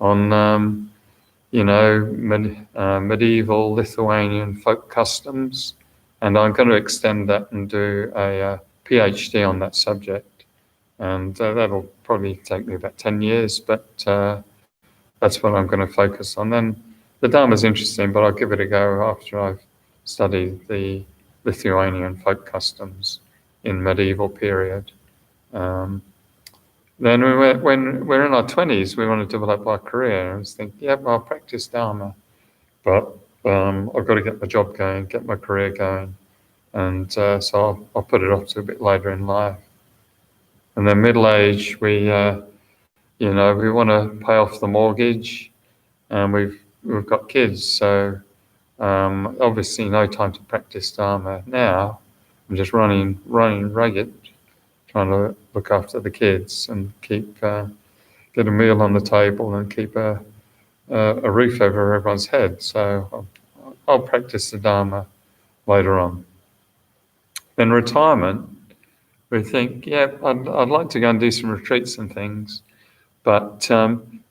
on, medieval Lithuanian folk customs, and I'm going to extend that and do a PhD on that subject. And that'll probably take me about 10 years, but that's what I'm going to focus on. Then the Dharma is interesting, but I'll give it a go after I've studied the Lithuanian folk customs in medieval period. Then when we're in our 20s, we want to develop our career. I was thinking, I'll practice Dharma, but I've got to get my job going, get my career going. And so I'll put it off to a bit later in life. And then middle age, we want to pay off the mortgage, and we've got kids. So obviously no time to practice Dharma now. I'm just running ragged, trying to look after the kids and keep get a meal on the table and keep a roof over everyone's head. So I'll practice the Dharma later on. Then retirement, we think, I'd like to go and do some retreats and things, but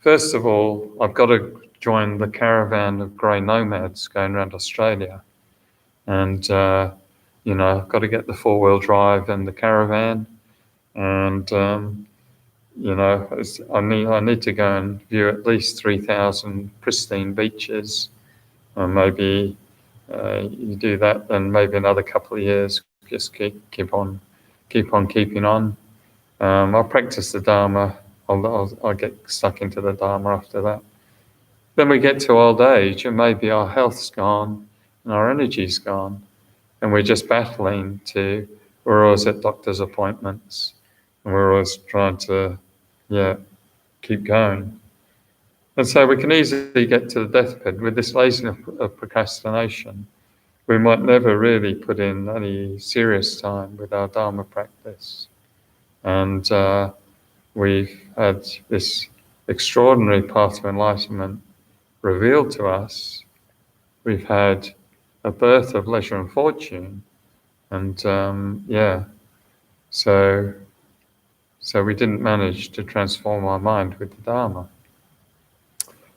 first of all, I've got to join the caravan of grey nomads going around Australia, and I've got to get the 4-wheel drive and the caravan. And, I need to go and view at least 3,000 pristine beaches. Maybe you do that, then maybe another couple of years, just keep on keeping on. I'll practice the Dharma. I'll get stuck into the Dharma after that. Then we get to old age, and maybe our health's gone and our energy's gone, and we're just battling we're always at doctor's appointments, and we're always trying to, keep going. And so we can easily get to the deathbed with this laziness of procrastination. We might never really put in any serious time with our Dharma practice. And we've had this extraordinary path to enlightenment revealed to us. We've had a birth of leisure and fortune. And so we didn't manage to transform our mind with the Dharma.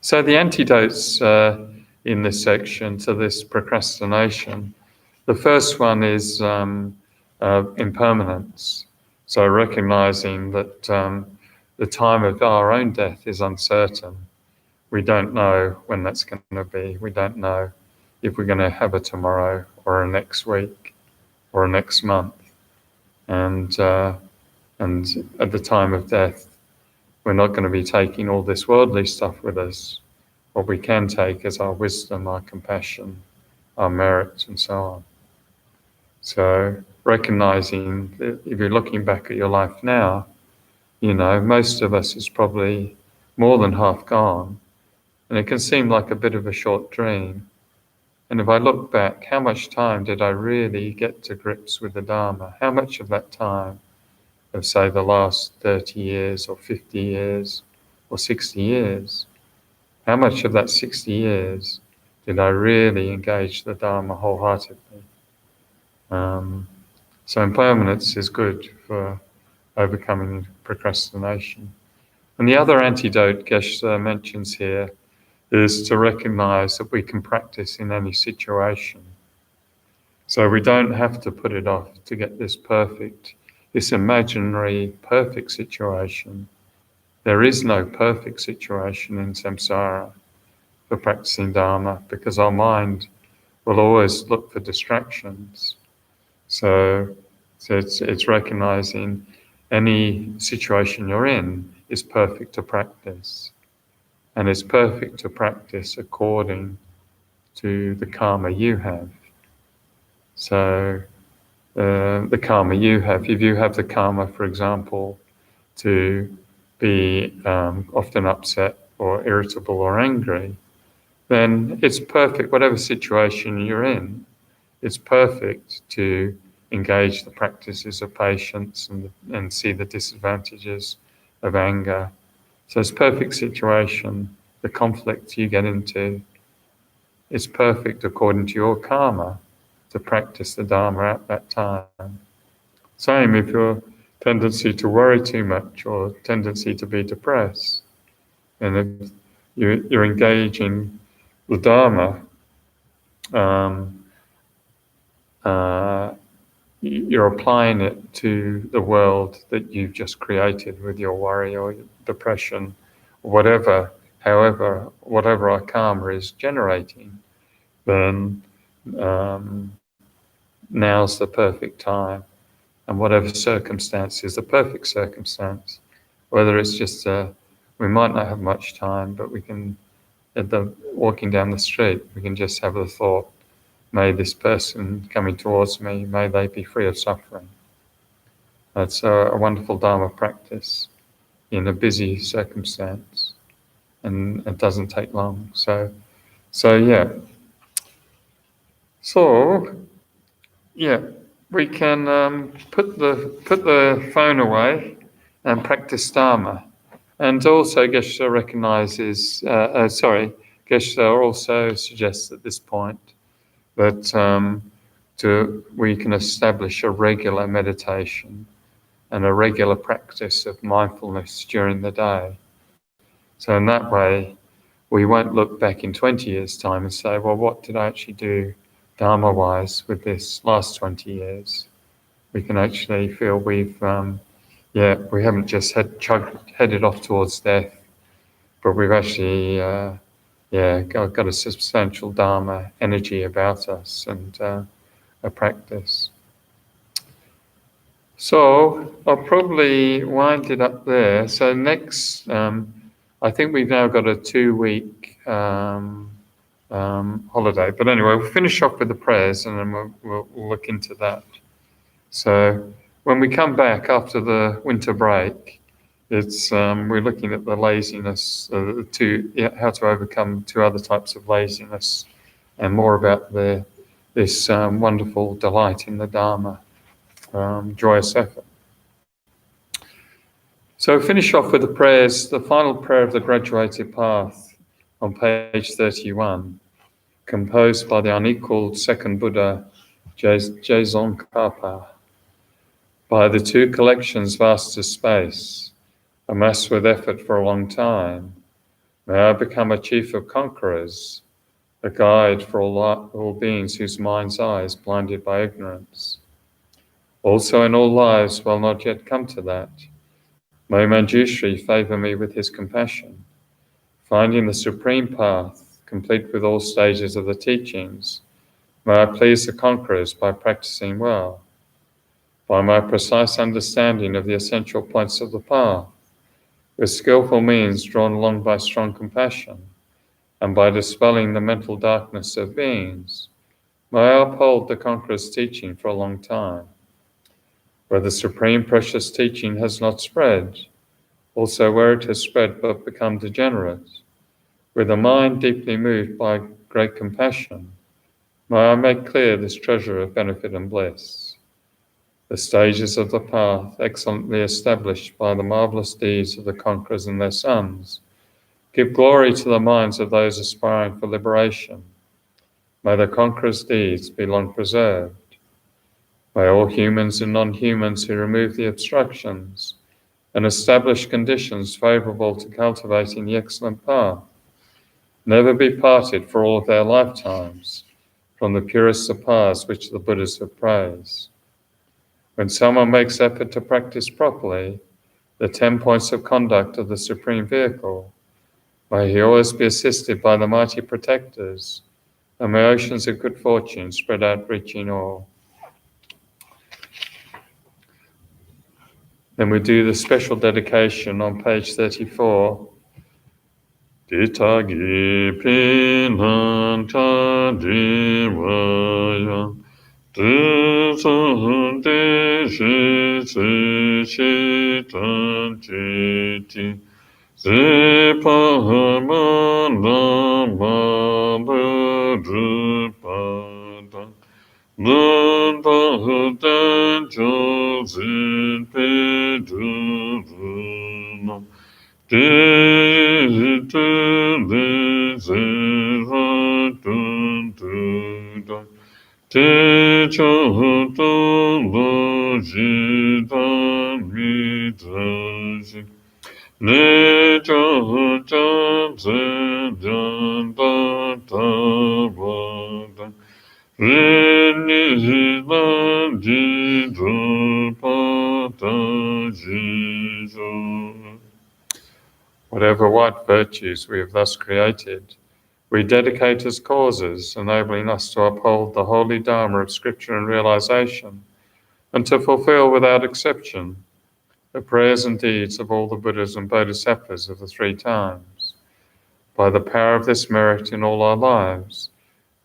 So the antidotes in this section to this procrastination, the first one is impermanence. So recognizing that the time of our own death is uncertain. We don't know when that's going to be. We don't know if we're going to have a tomorrow or a next week or a next month. And at the time of death, we're not going to be taking all this worldly stuff with us. What we can take is our wisdom, our compassion, our merits, and so on. So recognizing that if you're looking back at your life now, most of us is probably more than half gone. And it can seem like a bit of a short dream. And if I look back, how much time did I really get to grips with the Dharma? How much of that time of, say, the last 30 years or 50 years or 60 years, how much of that 60 years did I really engage the Dharma wholeheartedly? So impermanence is good for overcoming procrastination. And the other antidote Geshe mentions here is to recognize that we can practice in any situation. So we don't have to put it off to get this imaginary perfect situation. There is no perfect situation in samsara for practicing Dharma because our mind will always look for distractions. So it's recognizing any situation you're in is perfect to practice. And it's perfect to practice according to the karma you have. So the karma you have, if you have the karma, for example, to be often upset or irritable or angry, then it's perfect, whatever situation you're in, it's perfect to engage the practices of patience and see the disadvantages of anger. So it's a perfect situation. The conflict you get into is perfect according to your karma to practice the Dharma at that time. Same if your tendency to worry too much or tendency to be depressed. And if you're engaging the Dharma, you're applying it to the world that you've just created with your worry or depression, or whatever our karma is generating, then now's the perfect time. And whatever circumstance is the perfect circumstance, whether it's just we might not have much time, but we can, walking down the street, we can just have the thought, may this person coming towards me, may they be free of suffering. That's a wonderful Dharma practice in a busy circumstance, and it doesn't take long. So yeah. We can put the phone away and practice Dharma. And also Geshe recognizes, Geshe also suggests at this point that we can establish a regular meditation and a regular practice of mindfulness during the day. So in that way, we won't look back in 20 years' time and say, well, what did I actually do Dharma-wise with this last 20 years? We can actually feel we haven't just headed off towards death, but we've actually got a substantial Dharma energy about us and a practice. So I'll probably wind it up there. So next, I think we've now got a 2-week holiday. But anyway, we'll finish off with the prayers and then we'll look into that. So when we come back after the winter break, it's we're looking at the laziness, how to overcome 2 other types of laziness, and more about this wonderful delight in the Dharma, joyous effort. So finish off with the prayers, the final prayer of the graduated path on page 31, composed by the unequaled second Buddha, Tsongkhapa. By the 2 collections vast as space, amassed with effort for a long time, may I become a chief of conquerors, a guide for all beings whose mind's eye is blinded by ignorance. Also in all lives will not yet come to that, may Manjushri favour me with his compassion, finding the supreme path, complete with all stages of the teachings. May I please the conquerors by practicing well, by my precise understanding of the essential points of the path, with skillful means drawn along by strong compassion, and by dispelling the mental darkness of beings. May I uphold the conqueror's teaching for a long time, where the supreme precious teaching has not spread, also where it has spread but become degenerate, with a mind deeply moved by great compassion, May I make clear this treasure of benefit and bliss, the stages of the path excellently established by the marvelous deeds of the conquerors and their sons. Give glory to the minds of those aspiring for liberation. May the conquerors' deeds be long preserved. May all humans and non-humans who remove the obstructions and establish conditions favorable to cultivating the excellent path never be parted for all of their lifetimes from the purest of paths which the Buddhas have praised. When someone makes effort to practice properly the 10 points of conduct of the Supreme Vehicle, may he always be assisted by the mighty protectors, and may oceans of good fortune spread out reaching all. Then we do the special dedication on page 34. Ditagi pinanta divaya Tisante shitan chiti Sipahamana madrupada Nandahatan chosin peduruna Whatever white virtues we have thus created, we dedicate as causes, enabling us to uphold the holy Dharma of Scripture and realization, and to fulfill without exception the prayers and deeds of all the Buddhas and Bodhisattvas of the three times. By the power of this merit in all our lives,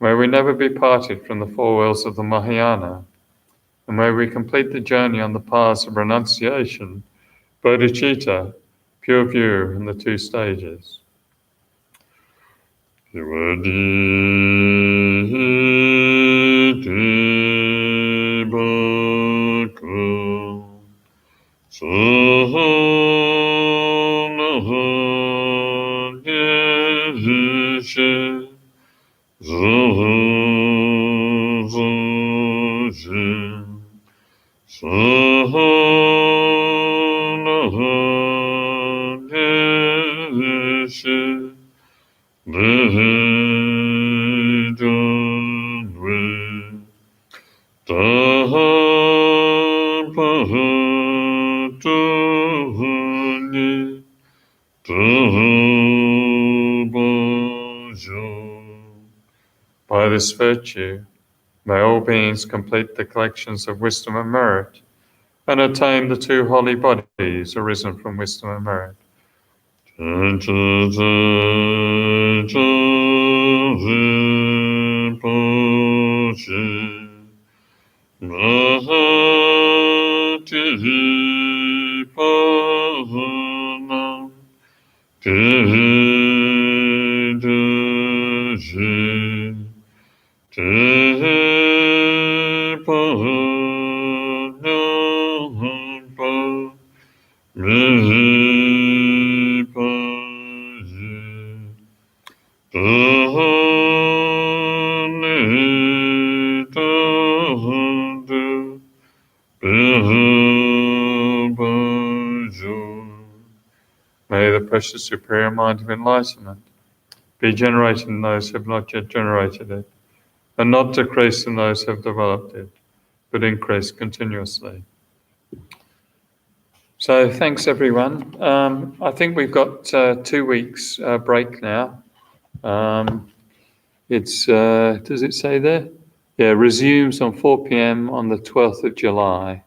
may we never be parted from the four wheels of the Mahayana, and may we complete the journey on the paths of renunciation, bodhicitta, pure view, and the two stages. By this virtue, may all beings complete the collections of wisdom and merit, and attain the two holy bodies arisen from wisdom and merit. May the precious superior mind of enlightenment be generated in those who have not yet generated it, and not decrease in those who have developed it, but increase continuously. So thanks, everyone. I think we've got 2 weeks break now. Does it say there? Yeah, resumes on 4 p.m. on the 12th of July,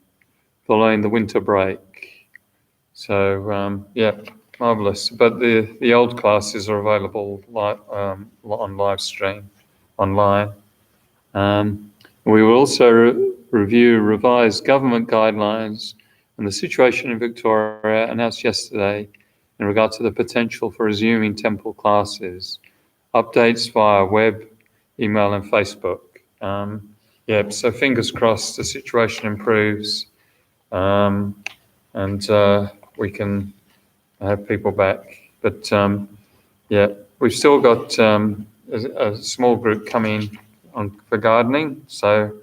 following the winter break. So, marvelous. But the old classes are available on live stream online. We will also review revised government guidelines and the situation in Victoria announced yesterday in regard to the potential for resuming temple classes. Updates via web, email, and Facebook. Yeah, so fingers crossed the situation improves, and we can have people back. But yeah, we've still got a small group coming on for gardening. So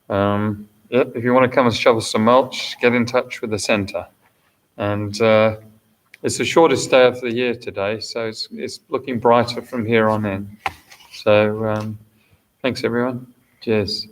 yeah, if you want to come and shovel some mulch, get in touch with the centre. And it's the shortest day of the year today, so it's looking brighter from here on in. So thanks everyone. Cheers.